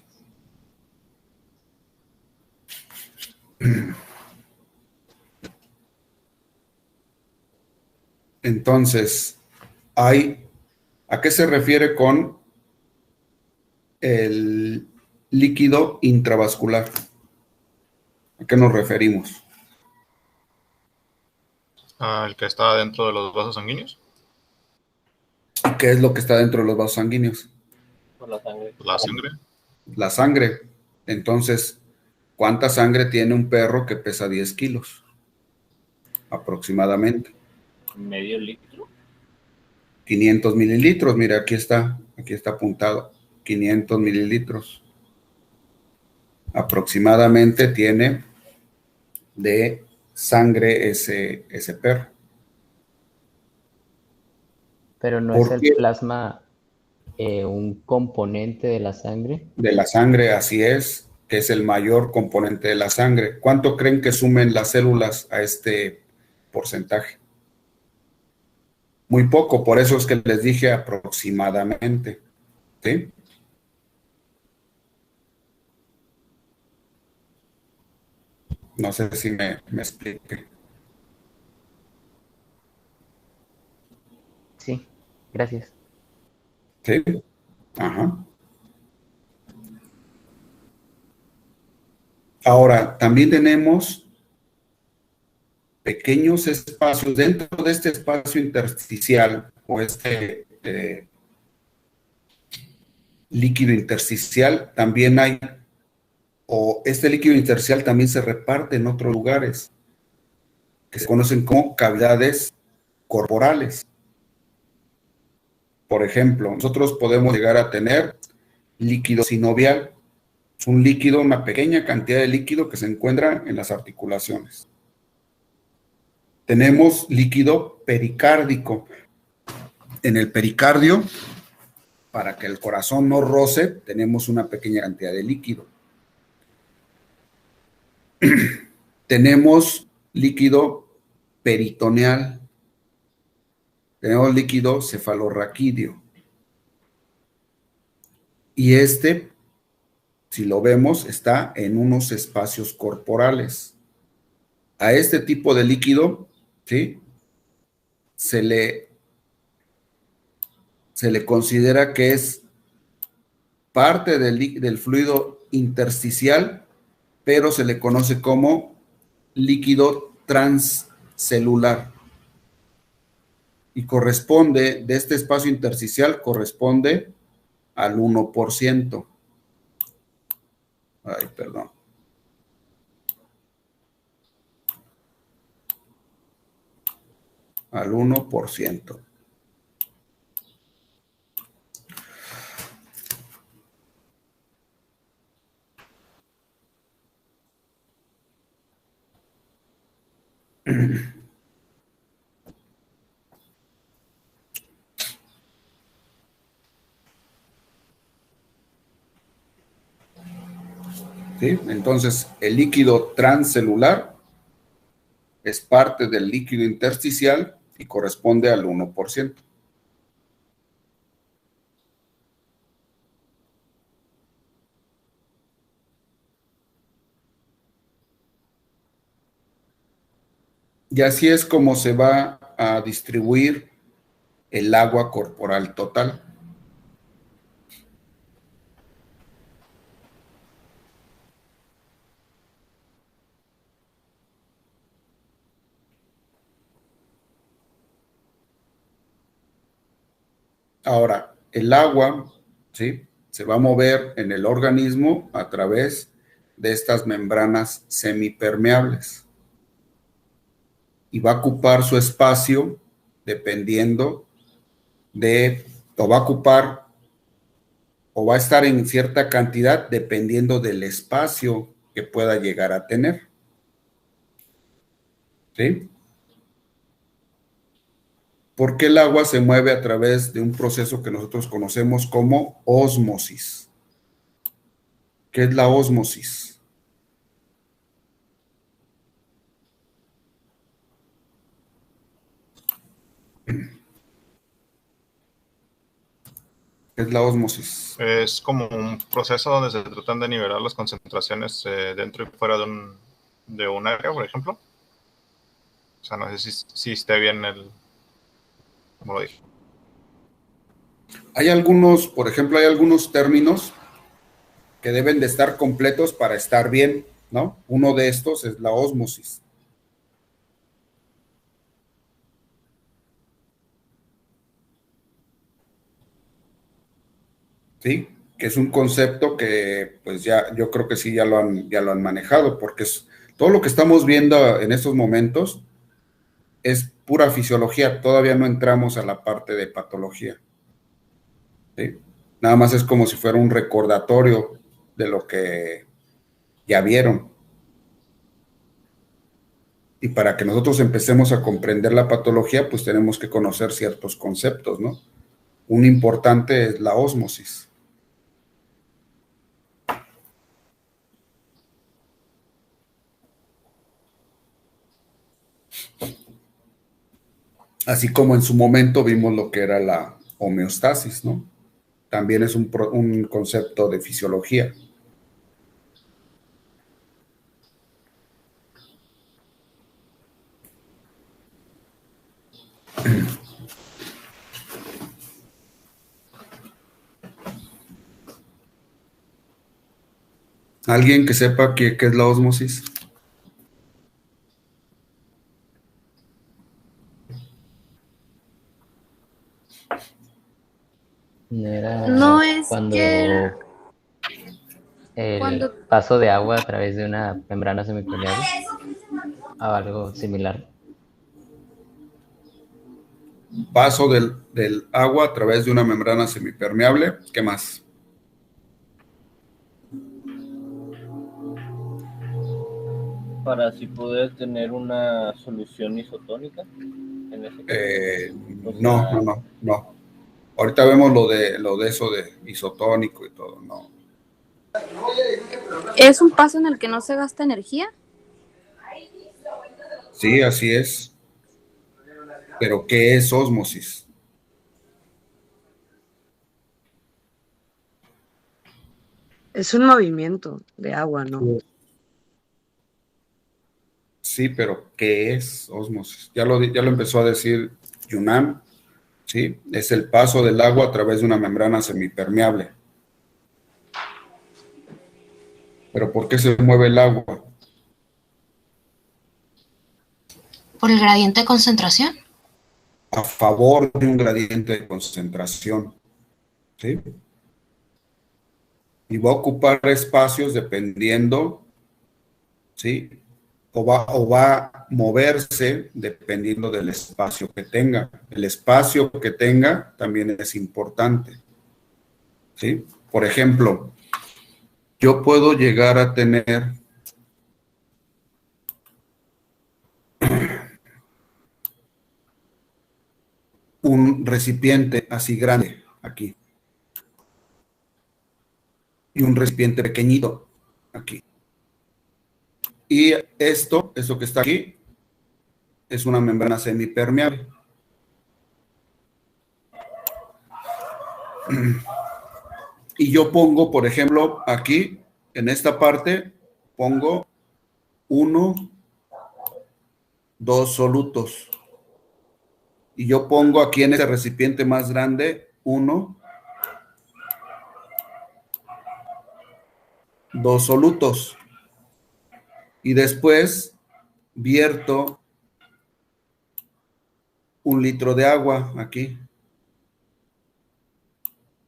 Entonces, ¿a qué se refiere con el líquido intravascular? ¿A qué nos referimos? El que está dentro de los vasos sanguíneos. ¿Y qué es lo que está dentro de los vasos sanguíneos? Por la sangre. La sangre. La sangre. Entonces, ¿cuánta sangre tiene un perro que pesa 10 kilos? Aproximadamente. Medio litro. 500 mililitros, mira, aquí está apuntado. 500 mililitros. Aproximadamente tiene de sangre ese perro. Pero no es ¿Por el qué? plasma un componente de la sangre. De la sangre, así es, que es el mayor componente de la sangre. ¿Cuánto creen que sumen las células a este porcentaje? Muy poco, por eso es que les dije aproximadamente. ¿Sí? No sé si me explique. Sí, gracias. ¿Sí? Ajá. Ahora, también tenemos pequeños espacios dentro de este espacio intersticial o líquido intersticial, también hay, o este líquido intersticial también se reparte en otros lugares que se conocen como cavidades corporales. Por ejemplo, nosotros podemos llegar a tener líquido sinovial. Es un líquido, una pequeña cantidad de líquido que se encuentra en las articulaciones. Tenemos líquido pericárdico. En el pericardio, para que el corazón no roce, tenemos una pequeña cantidad de líquido. Tenemos líquido peritoneal. Tenemos líquido cefalorraquídeo. Y si lo vemos, está en unos espacios corporales. A este tipo de líquido, ¿sí? Se le considera que es parte del fluido intersticial, pero se le conoce como líquido transcelular. Y corresponde, de este espacio intersticial, corresponde al 1%. Ay, perdón. Al 1%. ¿sí? Entonces, el líquido transcelular es parte del líquido intersticial y corresponde al 1%. Y así es como se va a distribuir el agua corporal total. Ahora, el agua, ¿sí?, se va a mover en el organismo a través de estas membranas semipermeables y va a ocupar su espacio dependiendo o va a ocupar o va a estar en cierta cantidad dependiendo del espacio que pueda llegar a tener. ¿Sí? Porque el agua se mueve a través de un proceso que nosotros conocemos como ósmosis. ¿Qué es la ósmosis? ¿Qué es la ósmosis? Es como un proceso donde se tratan de nivelar las concentraciones dentro y fuera de un área, por ejemplo. O sea, no sé si esté bien como lo dije. Hay algunos, por ejemplo, hay algunos términos que deben de estar completos para estar bien, ¿no? Uno de estos es la ósmosis. ¿Sí? Que es un concepto que, pues ya, yo creo que sí ya lo han manejado, porque todo lo que estamos viendo en estos momentos es pura fisiología, todavía no entramos a la parte de patología. ¿Sí? Nada más es como si fuera un recordatorio de lo que ya vieron. Y para que nosotros empecemos a comprender la patología, pues tenemos que conocer ciertos conceptos, ¿no? Un importante es la ósmosis. Así como en su momento vimos lo que era la homeostasis, ¿no? También es un concepto de fisiología. ¿Alguien que sepa qué es la ósmosis? No es cuando que el cuando paso de agua a través de una membrana semipermeable o algo similar. Paso del agua a través de una membrana semipermeable. ¿Qué más? para así poder tener una solución isotónica en ese caso. O sea, No. Ahorita vemos lo de eso de isotónico y todo, no. ¿es un paso en el que no se gasta energía? Sí, así es. Pero ¿qué es ósmosis? Es un movimiento de agua, ¿no? Sí, pero ¿qué es ósmosis? Ya lo empezó a decir Yunnan, ¿sí? Es el paso del agua a través de una membrana semipermeable. ¿Pero por qué se mueve el agua? ¿Por el gradiente de concentración? A favor de un gradiente de concentración, ¿sí? Y va a ocupar espacios dependiendo, ¿sí? O va a moverse dependiendo del espacio que tenga. El espacio que tenga también es importante, ¿sí? Por ejemplo, yo puedo llegar a tener un recipiente así grande aquí y un recipiente pequeñito aquí. Y esto que está aquí, es una membrana semipermeable. Y yo pongo, por ejemplo, aquí, en esta parte, pongo 1, 2 solutos. Y yo pongo aquí en este recipiente más grande, 1, 2 solutos. Y después vierto 1 litro de agua aquí,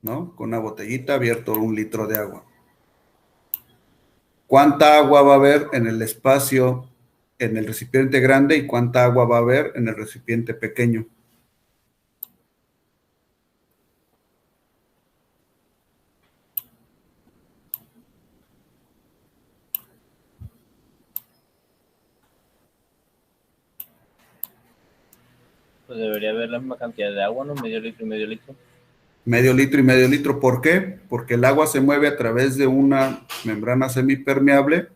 ¿no? Con una botellita vierto 1 litro de agua. ¿Cuánta agua va a haber en el espacio, en el recipiente grande, y cuánta agua va a haber en el recipiente pequeño? Pues debería haber la misma cantidad de agua, ¿no? Medio litro y medio litro. Medio litro y medio litro. ¿Por qué? Porque el agua se mueve a través de una membrana semipermeable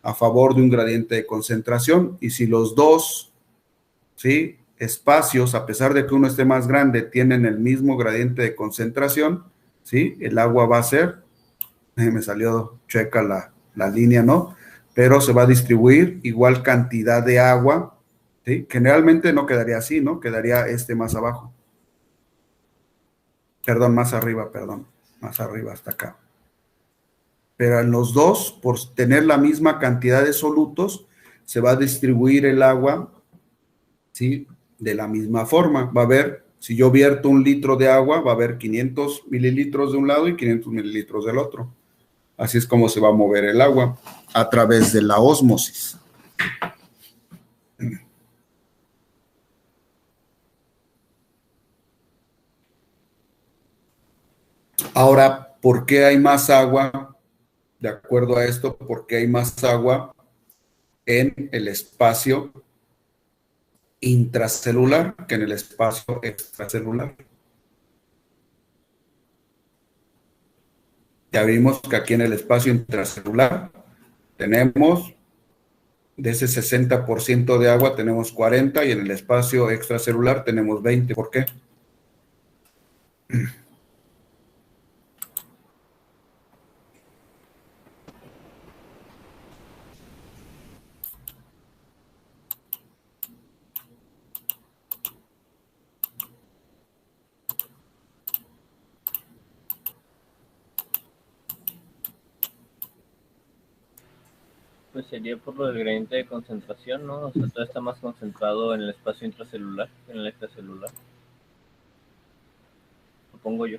a favor de un gradiente de concentración, y si los dos, ¿sí?, espacios, a pesar de que uno esté más grande, tienen el mismo gradiente de concentración, ¿sí?, el agua va a ser, me salió chueca la línea, ¿no? Pero se va a distribuir igual cantidad de agua, ¿sí? Generalmente no quedaría así, ¿no? Quedaría más abajo. Perdón, más arriba, hasta acá. Pero en los dos, por tener la misma cantidad de solutos, se va a distribuir el agua, ¿sí?, de la misma forma. Va a haber, si yo vierto 1 litro de agua, va a haber 500 mililitros de un lado y 500 mililitros del otro. Así es como se va a mover el agua, a través de la ósmosis. Ahora, ¿por qué hay más agua? De acuerdo a esto, ¿por qué hay más agua en el espacio intracelular que en el espacio extracelular? Ya vimos que aquí en el espacio intracelular tenemos, de ese 60% de agua, tenemos 40, y en el espacio extracelular tenemos 20. ¿Por qué? Pues sería por lo del gradiente de concentración, ¿no? O sea, todo está más concentrado en el espacio intracelular que en el extracelular. Supongo yo.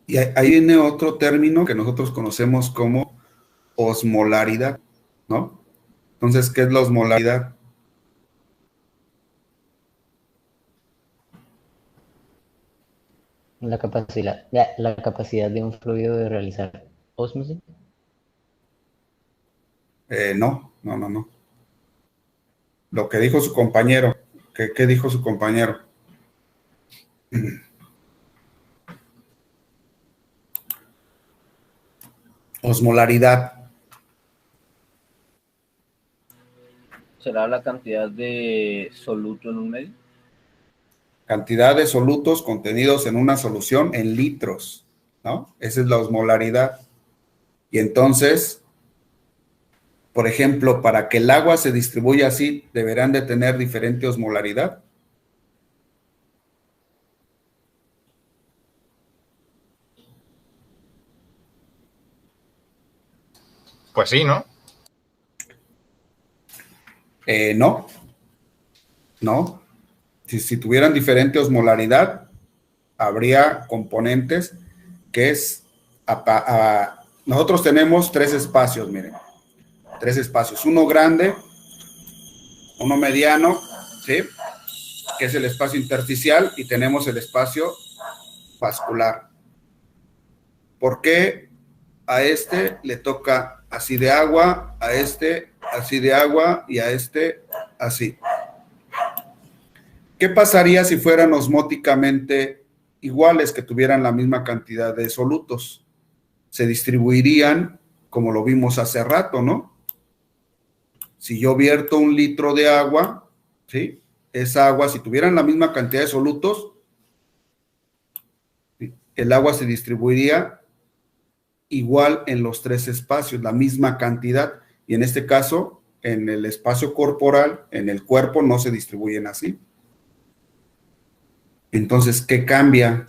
Y ahí viene otro término que nosotros conocemos como osmolaridad, ¿no? Entonces, ¿qué es la osmolaridad? La capacidad de un fluido de realizar ósmosis. No. Lo que dijo su compañero. ¿Qué dijo su compañero? Osmolaridad. ¿Será la cantidad de soluto en un medio? Cantidad de solutos contenidos en una solución en litros, ¿no? Esa es la osmolaridad. Y entonces, por ejemplo, para que el agua se distribuya así, ¿deberán de tener diferente osmolaridad? Pues sí, ¿no? No. Si tuvieran diferente osmolaridad, habría componentes que es... nosotros tenemos 3 espacios, miren. 3 espacios. Uno grande, uno mediano, ¿sí?, que es el espacio intersticial, y tenemos el espacio vascular. ¿Por qué a este le toca así de agua, a este así de agua y a este así? ¿Qué pasaría si fueran osmóticamente iguales, que tuvieran la misma cantidad de solutos? se distribuirían como lo vimos hace rato, ¿no? Si yo vierto 1 litro de agua, ¿sí? Esa agua, si tuvieran la misma cantidad de solutos, ¿sí? El agua se distribuiría igual en los 3 espacios, la misma cantidad. Y en este caso, en el espacio corporal, en el cuerpo, no se distribuyen así. Entonces, ¿qué cambia?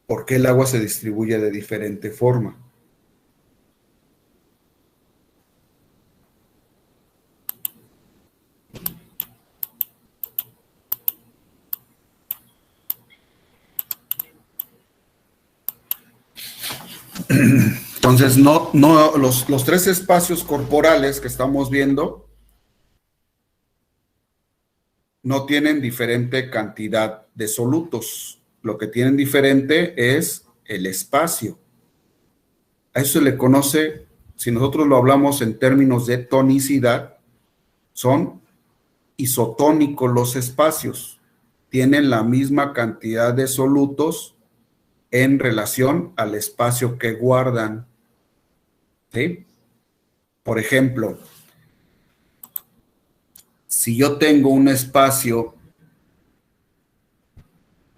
¿Por qué el agua se distribuye de diferente forma? Entonces, los 3 espacios corporales que estamos viendo no tienen diferente cantidad de solutos. Lo que tienen diferente es el espacio. A eso se le conoce, si nosotros lo hablamos en términos de tonicidad, son isotónicos los espacios. Tienen la misma cantidad de solutos en relación al espacio que guardan. ¿Sí? Por ejemplo, si yo tengo un espacio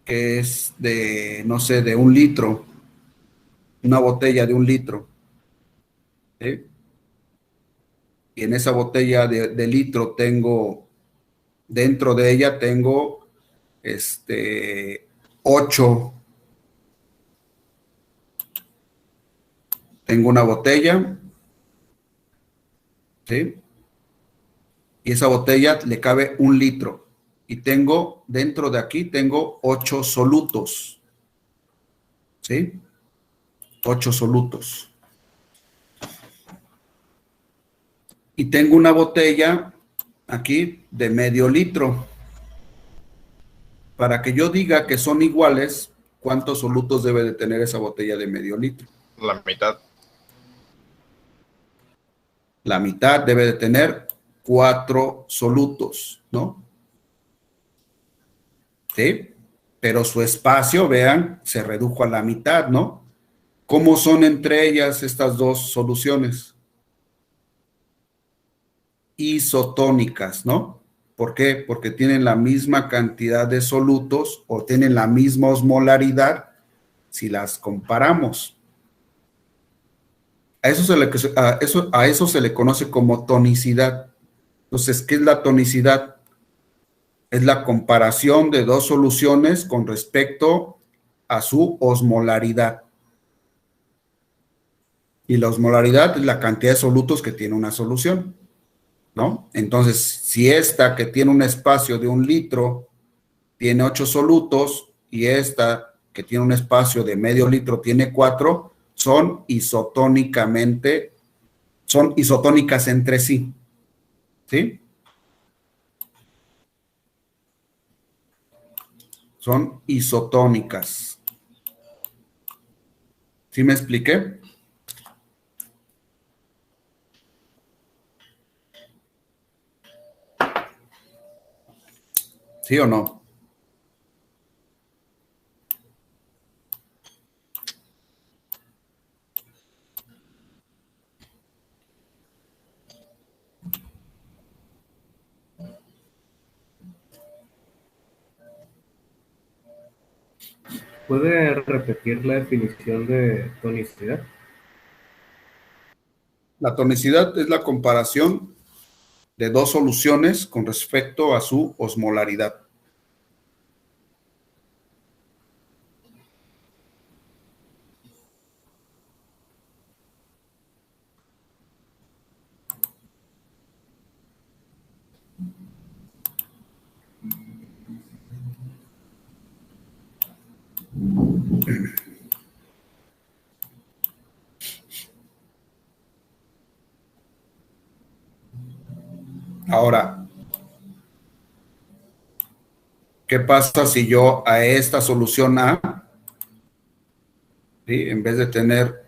que es de, no sé, de 1 litro, una botella de 1 litro, ¿sí? Y en esa botella de litro tengo, dentro de ella tengo 8. Tengo una botella, ¿sí? Y esa botella le cabe 1 litro. Y tengo, dentro de aquí, tengo 8 solutos. ¿Sí? 8 solutos. Y tengo una botella aquí de medio litro. Para que yo diga que son iguales, ¿cuántos solutos debe de tener esa botella de medio litro? La mitad. La mitad debe de tener 4 solutos, ¿no? ¿Sí? Pero su espacio, vean, se redujo a la mitad, ¿no? ¿Cómo son entre ellas estas 2 soluciones? Isotónicas, ¿no? ¿Por qué? Porque tienen la misma cantidad de solutos o tienen la misma osmolaridad si las comparamos. A eso se le conoce como tonicidad. Entonces, ¿qué es la tonicidad? Es la comparación de 2 soluciones con respecto a su osmolaridad. Y la osmolaridad es la cantidad de solutos que tiene una solución, ¿no? Entonces, si esta que tiene un espacio de 1 litro tiene 8 solutos y esta que tiene un espacio de medio litro tiene 4, son isotónicas entre sí. ¿Sí? Son isotónicas. ¿Sí me expliqué? ¿Sí o no? ¿Puede repetir la definición de tonicidad? La tonicidad es la comparación de 2 soluciones con respecto a su osmolaridad. Ahora, ¿qué pasa si yo a esta solución A, ¿sí? En vez de tener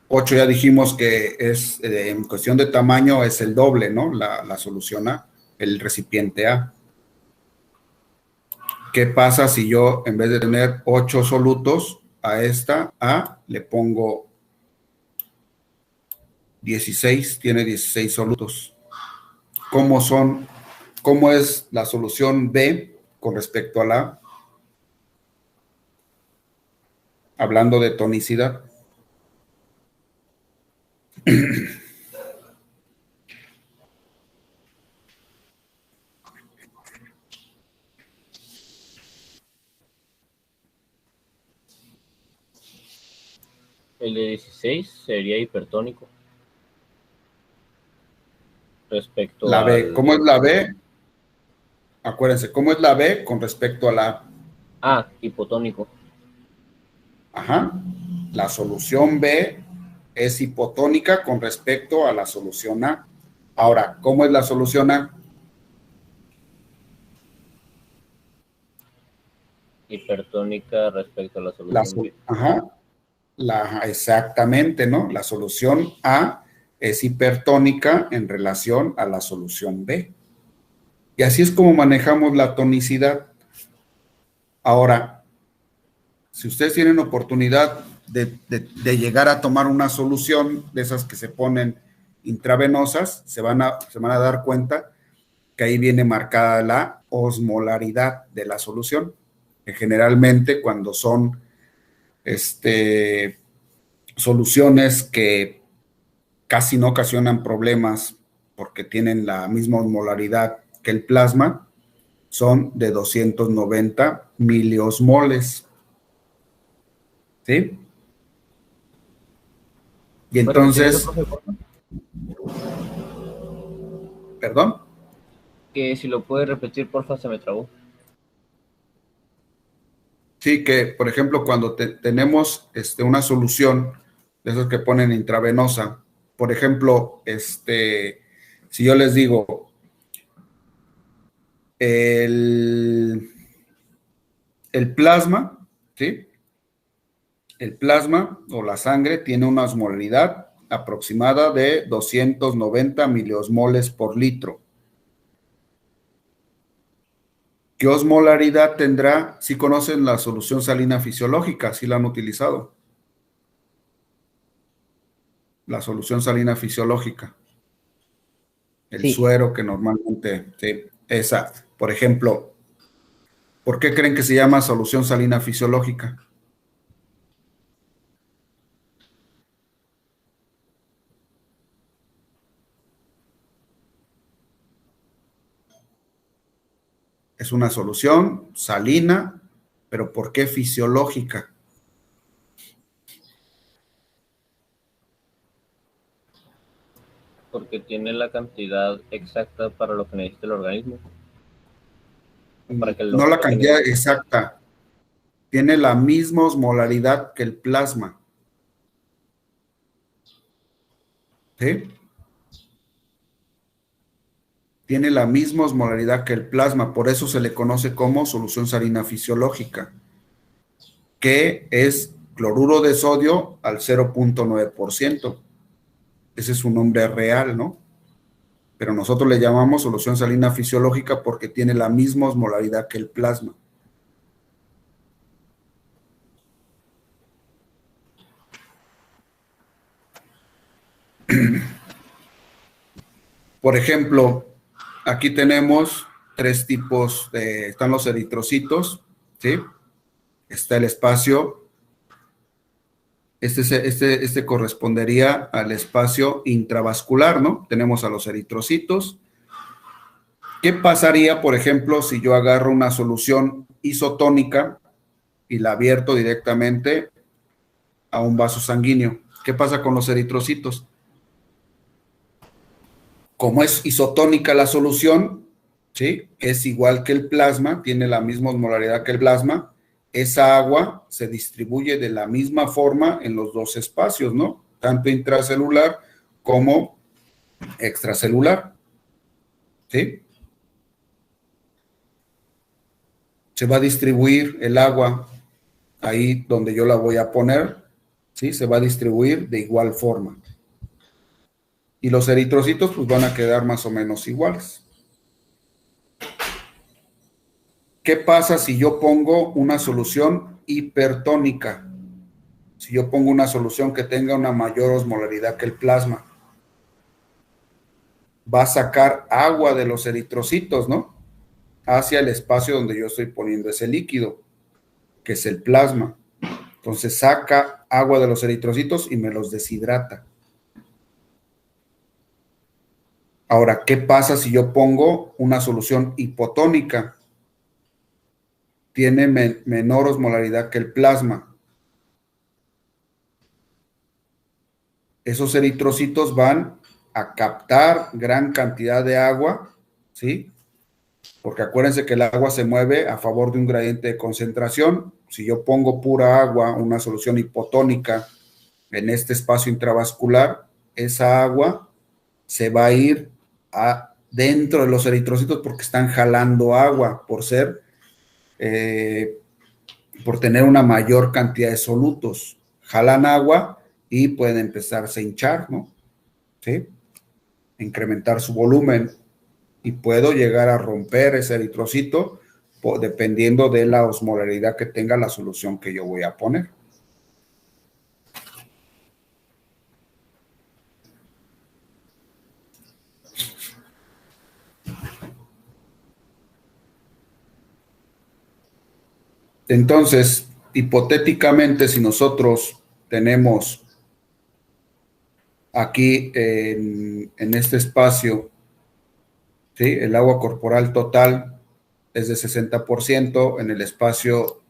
8, ya dijimos que es en cuestión de tamaño es el doble, ¿no? La solución A, el recipiente A. ¿Qué pasa si yo, en vez de tener 8 solutos, a esta A le pongo 16, tiene 16 solutos? ¿Cómo es la solución B con respecto a la A? Hablando de tonicidad. El de 16 sería hipertónico. Respecto la B. al... ¿Cómo es la B? Acuérdense, ¿cómo es la B con respecto a la A? Ah, hipotónico. Ajá. La solución B es hipotónica con respecto a la solución A. Ahora, ¿cómo es la solución A? Hipertónica respecto a la solución B. Ajá. Exactamente, ¿no? La solución A es hipertónica en relación a la solución B. Y así es como manejamos la tonicidad. Ahora, si ustedes tienen oportunidad de llegar a tomar una solución de esas que se ponen intravenosas, se van a dar cuenta que ahí viene marcada la osmolaridad de la solución, que generalmente cuando son soluciones que casi no ocasionan problemas porque tienen la misma osmolaridad que el plasma, son de 290 miliosmoles. ¿Sí? Y entonces... ¿Perdón? Que si lo puede repetir, porfa, se me trabó. Sí, que por ejemplo, cuando tenemos una solución de esos que ponen intravenosa, por ejemplo, si yo les digo, el plasma, ¿sí? El plasma o la sangre tiene una osmolaridad aproximada de 290 miliosmoles por litro. ¿Qué osmolaridad tendrá? Si conocen la solución salina fisiológica, si la han utilizado. La solución salina fisiológica. El suero que normalmente, sí, esa. Por ejemplo, ¿por qué creen que se llama solución salina fisiológica? Es una solución salina, pero ¿por qué fisiológica? Porque tiene la cantidad exacta para lo que necesita el organismo. Para que no la cantidad exacta. Tiene la misma osmolaridad que el plasma. ¿Sí? Tiene la misma osmolaridad que el plasma, por eso se le conoce como solución salina fisiológica, que es cloruro de sodio al 0.9%. Ese es su nombre real, ¿no? Pero nosotros le llamamos solución salina fisiológica porque tiene la misma osmolaridad que el plasma. Por ejemplo, aquí tenemos 3 tipos están los eritrocitos, ¿sí? Está el espacio, este correspondería al espacio intravascular, ¿no? Tenemos a los eritrocitos. ¿Qué pasaría, por ejemplo, si yo agarro una solución isotónica y la vierto directamente a un vaso sanguíneo? ¿Qué pasa con los eritrocitos? Como es isotónica la solución, ¿sí? Es igual que el plasma, tiene la misma osmolaridad que el plasma, esa agua se distribuye de la misma forma en los dos espacios, ¿no? Tanto intracelular como extracelular, ¿sí? Se va a distribuir el agua ahí donde yo la voy a poner, ¿sí? Se va a distribuir de igual forma. Y los eritrocitos pues van a quedar más o menos iguales. ¿qué pasa si yo pongo una solución hipertónica? Si yo pongo una solución que tenga una mayor osmolaridad que el plasma, va a sacar agua de los eritrocitos, ¿no? Hacia el espacio donde yo estoy poniendo ese líquido, que es el plasma. Entonces saca agua de los eritrocitos y me los deshidrata. Ahora, ¿qué pasa si yo pongo una solución hipotónica? Tiene menor osmolaridad que el plasma. Esos eritrocitos van a captar gran cantidad de agua, ¿sí? Porque acuérdense que el agua se mueve a favor de un gradiente de concentración. Si yo pongo pura agua, una solución hipotónica en este espacio intravascular, esa agua se va a ir dentro de los eritrocitos porque están jalando agua por tener una mayor cantidad de solutos. Jalan agua y pueden empezarse a hinchar, ¿no? ¿Sí? Incrementar su volumen y puedo llegar a romper ese eritrocito dependiendo de la osmolaridad que tenga la solución que yo voy a poner. Entonces, hipotéticamente, si nosotros tenemos aquí en este espacio, ¿sí? El agua corporal total es de 60%, en el espacio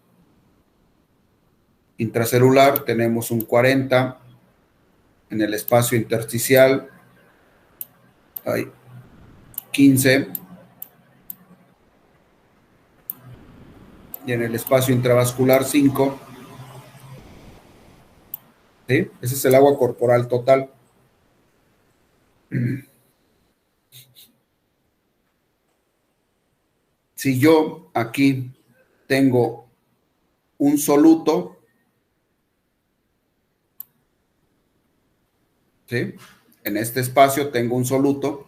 intracelular tenemos un 40%, en el espacio intersticial hay 15%, y en el espacio intravascular 5%. ¿Sí? Ese es el agua corporal total. Si yo aquí tengo un soluto, ¿sí? En este espacio tengo un soluto.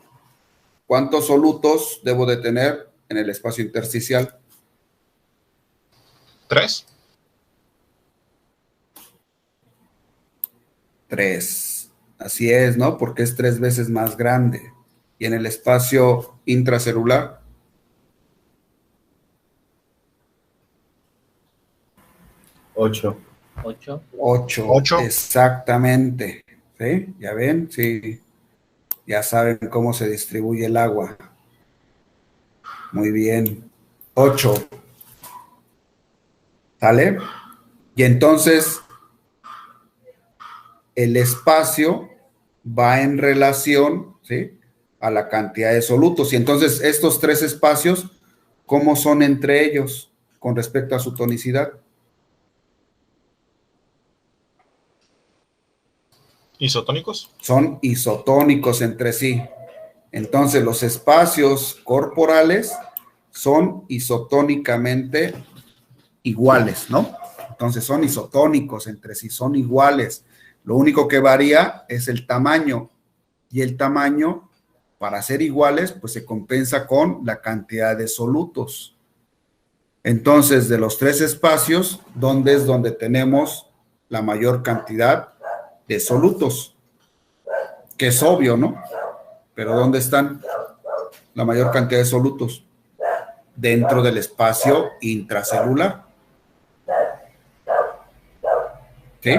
¿Cuántos solutos debo de tener en el espacio intersticial? 3. 3. Así es, ¿no? Porque es 3 veces más grande. Y en el espacio intracelular, 8. 8. Exactamente. ¿Sí? ¿Ya ven? Sí. Ya saben cómo se distribuye el agua. Muy bien. 8. ¿Sale? Y entonces el espacio va en relación, ¿sí?, a la cantidad de solutos. Y entonces estos 3 espacios, ¿cómo son entre ellos con respecto a su tonicidad? ¿Isotónicos? Son isotónicos entre sí. Entonces los espacios corporales son isotónicamente iguales, ¿no? Entonces son isotónicos entre sí, son iguales. Lo único que varía es el tamaño, y el tamaño, para ser iguales, pues se compensa con la cantidad de solutos. Entonces, de los 3 espacios, ¿dónde es donde tenemos la mayor cantidad de solutos? Que es obvio, ¿no? Pero ¿dónde están la mayor cantidad de solutos? Dentro del espacio intracelular. ¿Sí?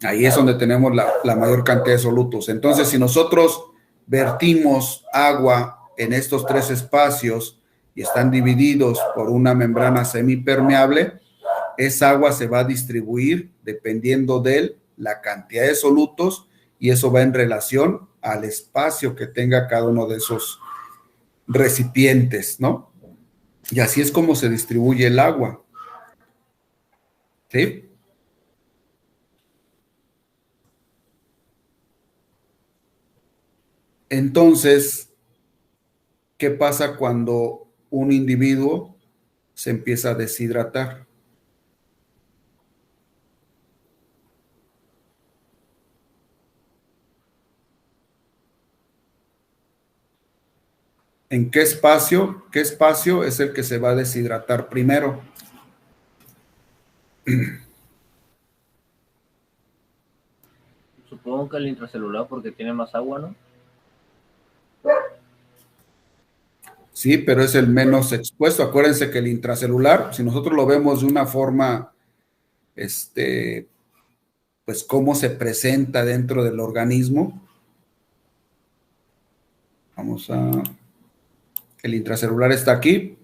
Ahí es donde tenemos la mayor cantidad de solutos. Entonces, si nosotros vertimos agua en estos 3 espacios y están divididos por una membrana semipermeable, esa agua se va a distribuir dependiendo de la cantidad de solutos, y eso va en relación al espacio que tenga cada uno de esos recipientes, ¿no? Y así es como se distribuye el agua. ¿Sí? Entonces, ¿qué pasa cuando un individuo se empieza a deshidratar? ¿En qué espacio? ¿Qué espacio es el que se va a deshidratar primero? Supongo que el intracelular porque tiene más agua, ¿no? Sí, pero es el menos expuesto. Acuérdense que el intracelular, si nosotros lo vemos de una forma, pues cómo se presenta dentro del organismo. Vamos a... El intracelular está aquí.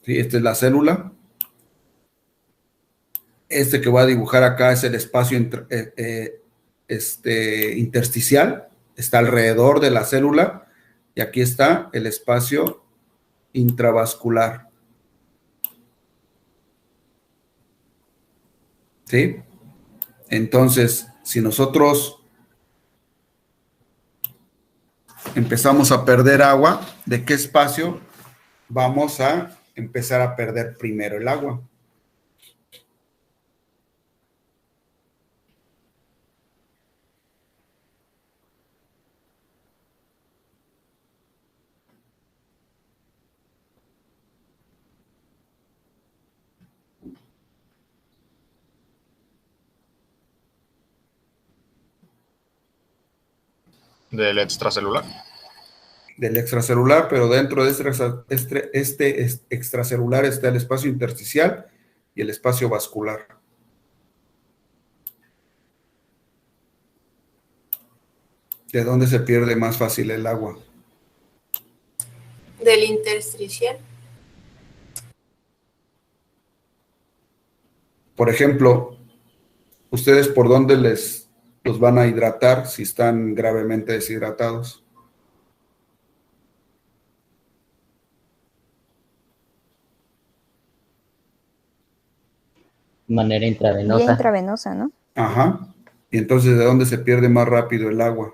Sí, esta es la célula. Este que voy a dibujar acá es el espacio intersticial. Está alrededor de la célula. Y aquí está el espacio intravascular. ¿Sí? Entonces, si nosotros empezamos a perder agua, ¿de qué espacio vamos a empezar a perder primero el agua? Del extracelular. Del extracelular, pero dentro de este extracelular está el espacio intersticial y el espacio vascular. ¿De dónde se pierde más fácil el agua? Del intersticial. Por ejemplo, ¿ustedes por dónde los van a hidratar si están gravemente deshidratados? Manera intravenosa. Vía intravenosa, ¿no? Ajá. Y entonces, ¿de dónde se pierde más rápido el agua?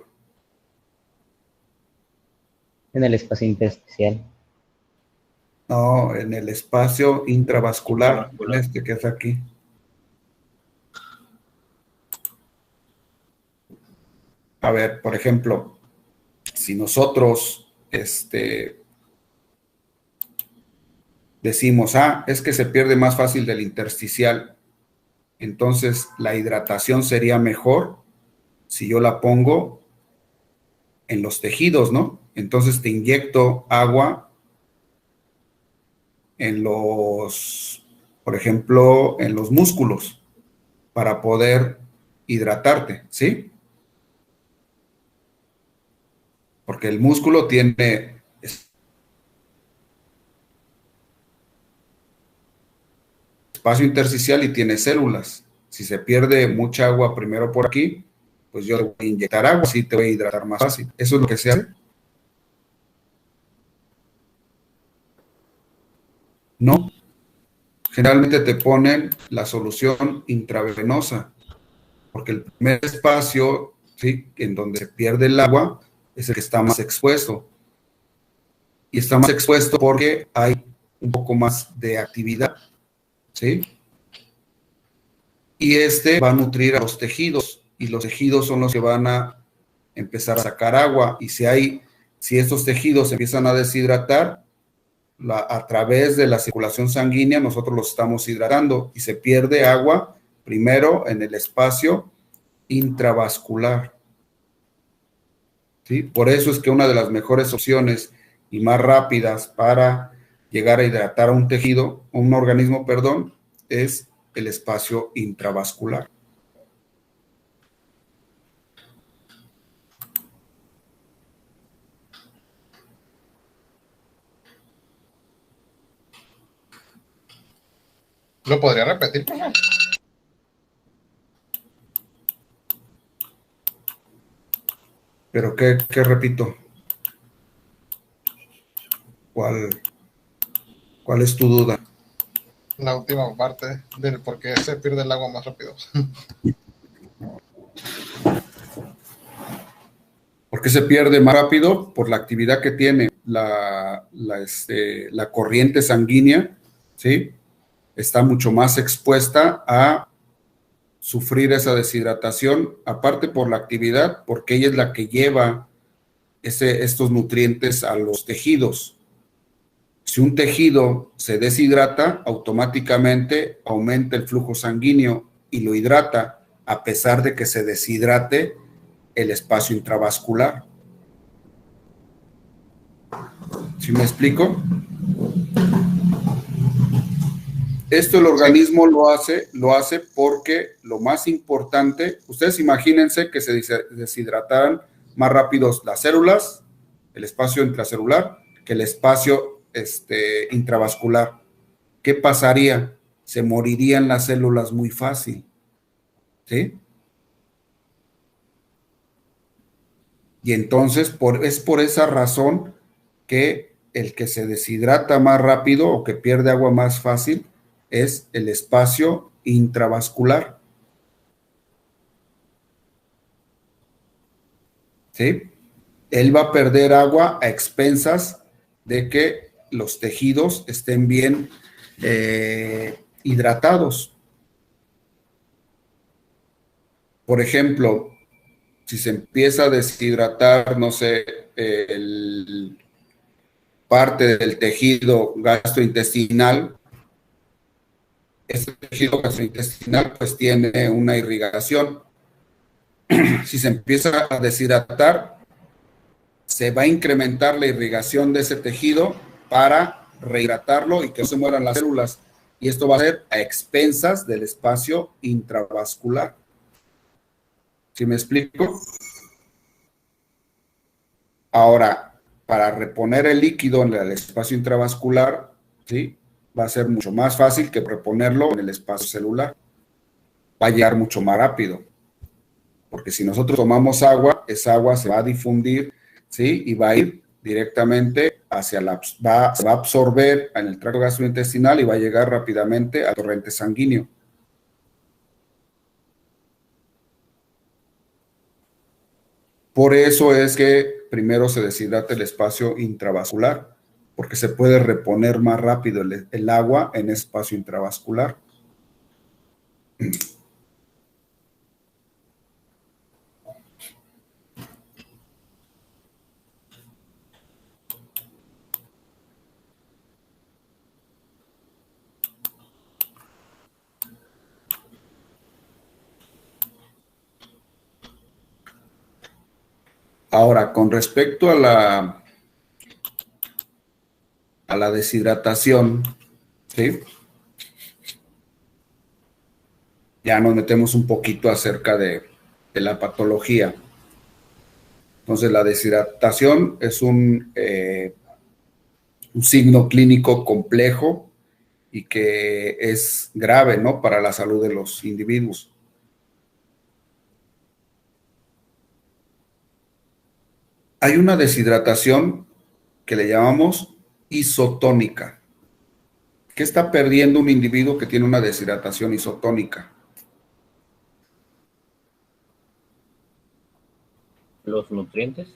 En el espacio intersticial. No, en el espacio intravascular, en este que es aquí. A ver, por ejemplo, si nosotros decimos, es que se pierde más fácil del intersticial, entonces la hidratación sería mejor si yo la pongo en los tejidos, ¿no? Entonces te inyecto agua en por ejemplo, en los músculos para poder hidratarte, ¿sí? Porque el músculo tiene espacio intersticial y tiene células. Si se pierde mucha agua primero por aquí, pues yo le voy a inyectar agua, así te voy a hidratar más fácil. Eso es lo que se hace. No. Generalmente te ponen la solución intravenosa, porque el primer espacio, ¿sí?, en donde se pierde el agua es el que está más expuesto. Y está más expuesto porque hay un poco más de actividad, ¿sí? Y va a nutrir a los tejidos, y los tejidos son los que van a empezar a sacar agua. Y si estos tejidos se empiezan a deshidratar, a través de la circulación sanguínea nosotros los estamos hidratando y se pierde agua primero en el espacio intravascular. ¿Sí? Por eso es que una de las mejores opciones y más rápidas para llegar a hidratar a un tejido, un organismo, perdón, es el espacio intravascular. ¿Lo podría repetir? ¿Pero qué repito? ¿Cuál es tu duda? La última parte del por qué se pierde el agua más rápido. ¿Por qué se pierde más rápido? Por la actividad que tiene la corriente sanguínea, ¿sí? Está mucho más expuesta a sufrir esa deshidratación, aparte por la actividad, porque ella es la que lleva estos nutrientes a los tejidos. Si un tejido se deshidrata, automáticamente aumenta el flujo sanguíneo y lo hidrata, a pesar de que se deshidrate el espacio intravascular. ¿Sí me explico? Esto el organismo lo hace porque lo más importante, ustedes imagínense que se deshidrataran más rápido las células, el espacio intracelular, que el espacio intravascular. ¿Qué pasaría? Se morirían las células muy fácil. ¿Sí? Y entonces es por esa razón que el que se deshidrata más rápido o que pierde agua más fácil es el espacio intravascular. ¿Sí? Él va a perder agua a expensas de que los tejidos estén bien hidratados. Por ejemplo, si se empieza a deshidratar, no sé, parte del tejido gastrointestinal, este tejido gastrointestinal pues tiene una irrigación. Si se empieza a deshidratar, se va a incrementar la irrigación de ese tejido para rehidratarlo y que no se mueran las células. Y esto va a ser a expensas del espacio intravascular. ¿Sí me explico? Ahora, para reponer el líquido en el espacio intravascular, ¿sí?, va a ser mucho más fácil que reponerlo en el espacio celular. Va a llegar mucho más rápido. Porque si nosotros tomamos agua, esa agua se va a difundir, ¿sí?, y va a ir directamente hacia se va a absorber en el tracto gastrointestinal y va a llegar rápidamente al torrente sanguíneo. Por eso es que primero se deshidrata el espacio intravascular, porque se puede reponer más rápido el agua en espacio intravascular. Ahora, con respecto a la deshidratación, ¿sí?, ya nos metemos un poquito acerca de la patología. Entonces, la deshidratación es un signo clínico complejo y que es grave, ¿no?, para la salud de los individuos. Hay una deshidratación que le llamamos isotónica. ¿Qué está perdiendo un individuo que tiene una deshidratación isotónica? ¿Los nutrientes?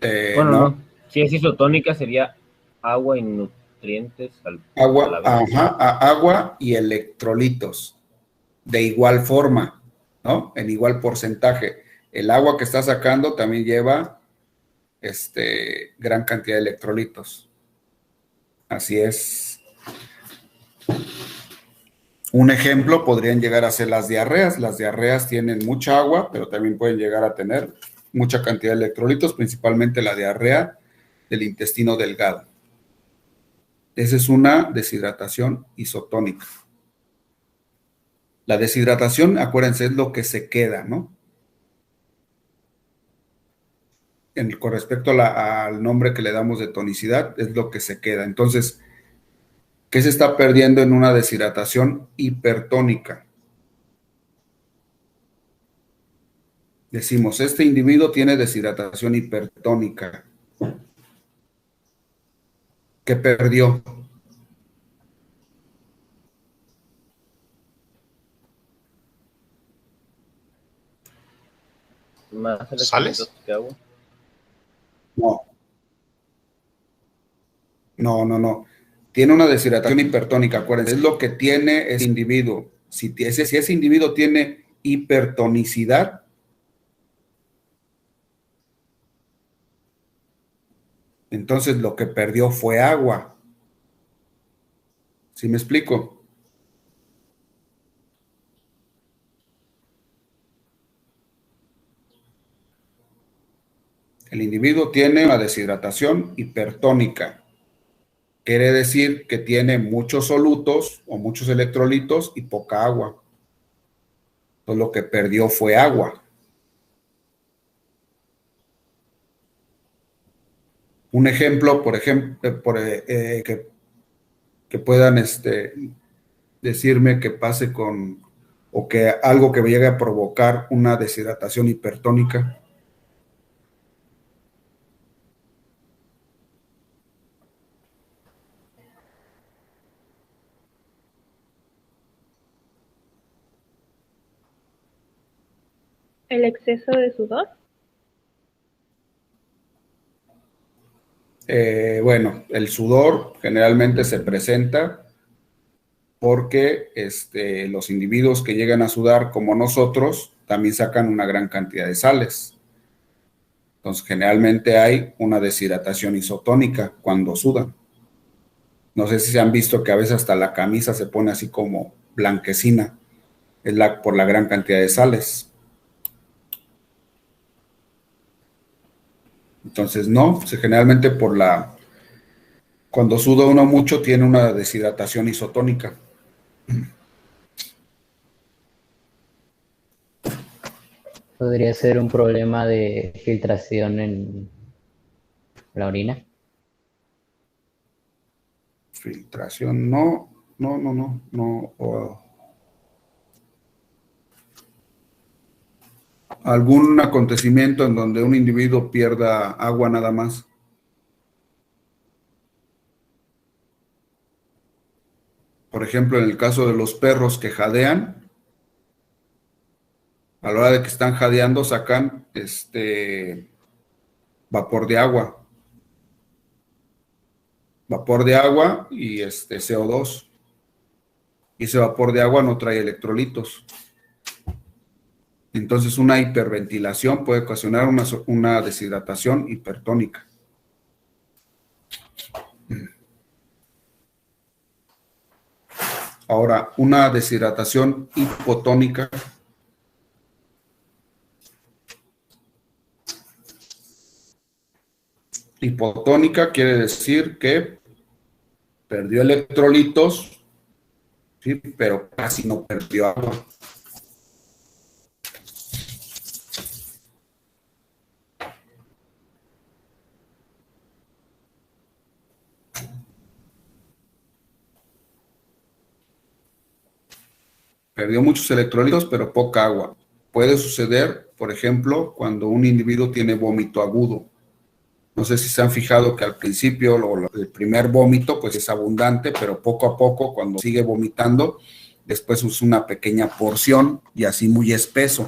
Bueno, no. Si es isotónica sería agua y nutrientes. Agua y electrolitos. De igual forma, ¿no? En igual porcentaje. El agua que está sacando también lleva gran cantidad de electrolitos. Así es. Un ejemplo podrían llegar a ser las diarreas. Las diarreas tienen mucha agua, pero también pueden llegar a tener mucha cantidad de electrolitos, principalmente la diarrea del intestino delgado. Esa es una deshidratación isotónica. La deshidratación, acuérdense, es lo que se queda, ¿no? Con respecto al nombre que le damos de tonicidad, es lo que se queda. Entonces, ¿qué se está perdiendo en una deshidratación hipertónica? Decimos, este individuo tiene deshidratación hipertónica. ¿Qué perdió? ¿Sales? Que agua. No. Tiene una deshidratación hipertónica, acuérdense, es lo que tiene ese individuo. Si ese individuo tiene hipertonicidad, Entonces lo que perdió fue agua. ¿Sí me explico? El individuo tiene una deshidratación hipertónica. Quiere decir que tiene muchos solutos o muchos electrolitos y poca agua. Entonces lo que perdió fue agua. Un ejemplo, por ejemplo, que puedan decirme que pase con, o que algo que llegue a provocar una deshidratación hipertónica. ¿El exceso de sudor? Bueno, el sudor generalmente se presenta porque los individuos que llegan a sudar como nosotros también sacan una gran cantidad de sales. Entonces, generalmente hay una deshidratación isotónica cuando sudan. No sé si se han visto que a veces hasta la camisa se pone así como blanquecina. Es por la gran cantidad de sales. Entonces, no, generalmente cuando suda uno mucho tiene una deshidratación isotónica. ¿Podría ser un problema de filtración en la orina? Filtración, no. ¿Algún acontecimiento en donde un individuo pierda agua nada más? Por ejemplo, en el caso de los perros que jadean, a la hora de que están jadeando sacan vapor de agua. Vapor de agua y CO2. Y ese vapor de agua no trae electrolitos. Entonces, una hiperventilación puede ocasionar una deshidratación hipertónica. Ahora, una deshidratación hipotónica. Hipotónica quiere decir que perdió electrolitos, ¿sí? Pero casi no perdió agua. Perdió muchos electrolitos, pero poca agua. Puede suceder, por ejemplo, cuando un individuo tiene vómito agudo. No sé si se han fijado que al principio el primer vómito pues es abundante, pero poco a poco cuando sigue vomitando, después es una pequeña porción y así muy espeso.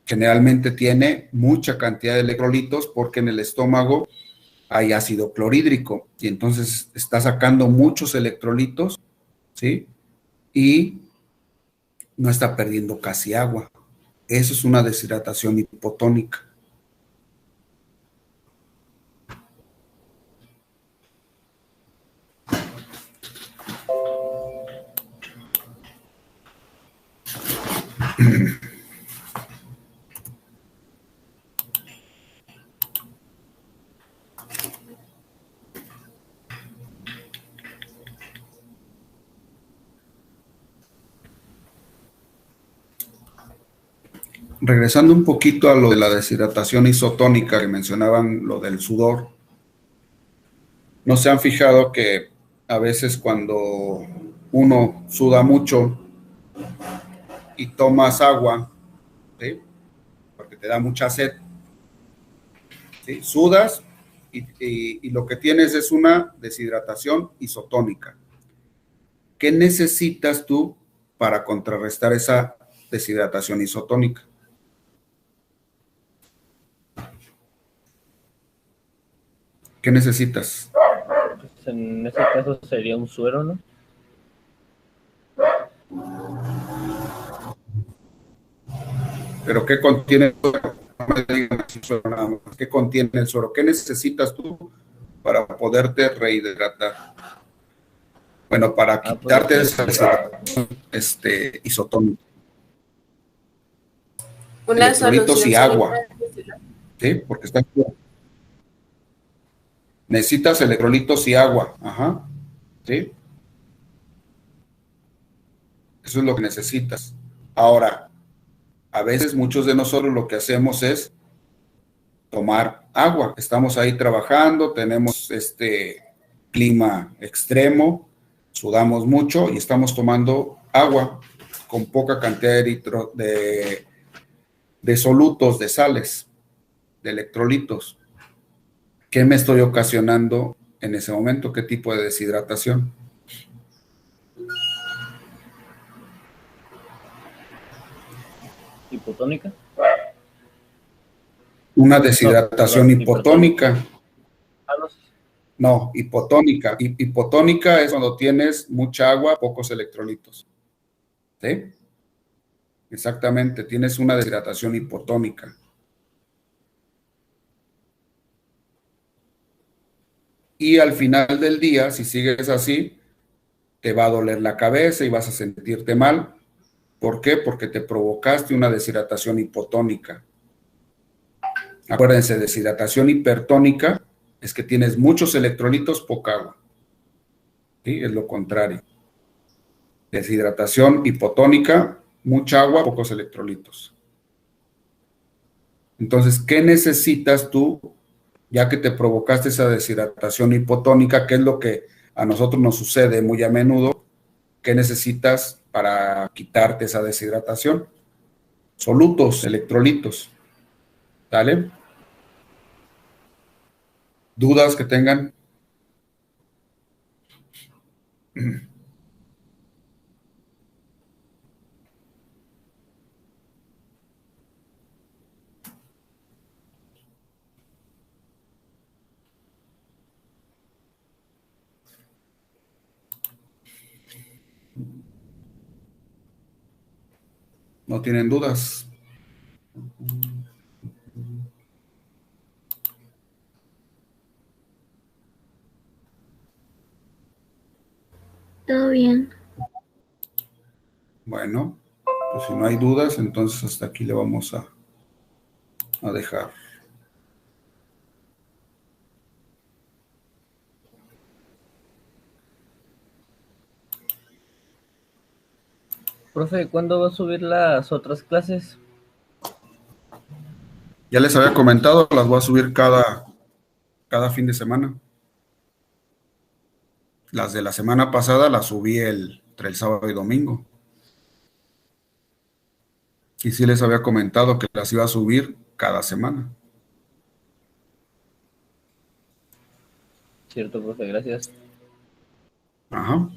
Generalmente tiene mucha cantidad de electrolitos porque en el estómago hay ácido clorhídrico y entonces está sacando muchos electrolitos, ¿sí? Y no está perdiendo casi agua. Eso es una deshidratación hipotónica. Regresando un poquito a lo de la deshidratación isotónica que mencionaban, lo del sudor, ¿no se han fijado que a veces cuando uno suda mucho y tomas agua, ¿sí? Porque te da mucha sed, ¿sí? Sudas y lo que tienes es una deshidratación isotónica. ¿Qué necesitas tú para contrarrestar esa deshidratación isotónica? ¿Qué necesitas? Pues en ese caso sería un suero, ¿no? ¿Pero qué contiene el suero? ¿Qué contiene el suero? ¿Qué necesitas tú para poderte rehidratar. Bueno, para quitarte esa deshidratación isotónica. Una Electrolitos y solución agua. ¿Sí? Porque está puro. Necesitas electrolitos y agua. Ajá. ¿Sí? Eso es lo que necesitas. Ahora, a veces muchos de nosotros lo que hacemos es tomar agua. Estamos ahí trabajando, tenemos clima extremo, sudamos mucho y estamos tomando agua con poca cantidad de solutos, de sales, de electrolitos. ¿Qué me estoy ocasionando en ese momento? ¿Qué tipo de deshidratación? ¿Hipotónica? Una deshidratación hipotónica. No, hipotónica. Hipotónica es cuando tienes mucha agua, pocos electrolitos. ¿Sí? Exactamente, tienes una deshidratación hipotónica. Y al final del día, si sigues así, te va a doler la cabeza y vas a sentirte mal. ¿Por qué? Porque te provocaste una deshidratación hipotónica. Acuérdense, deshidratación hipertónica es que tienes muchos electrolitos, poca agua. ¿Sí? Es lo contrario. Deshidratación hipotónica, mucha agua, pocos electrolitos. Entonces, ¿qué necesitas tú, ya que te provocaste esa deshidratación hipotónica, que es lo que a nosotros nos sucede muy a menudo? ¿Qué necesitas para quitarte esa deshidratación? Solutos, electrolitos. ¿Vale? ¿Dudas que tengan? ¿No tienen dudas? Todo bien. Bueno, pues si no hay dudas, entonces hasta aquí le vamos a dejar. Profe, ¿cuándo va a subir las otras clases? Ya les había comentado, las voy a subir cada fin de semana. Las de la semana pasada las subí entre el sábado y domingo. Y sí les había comentado que las iba a subir cada semana. Cierto, profe, gracias. Ajá.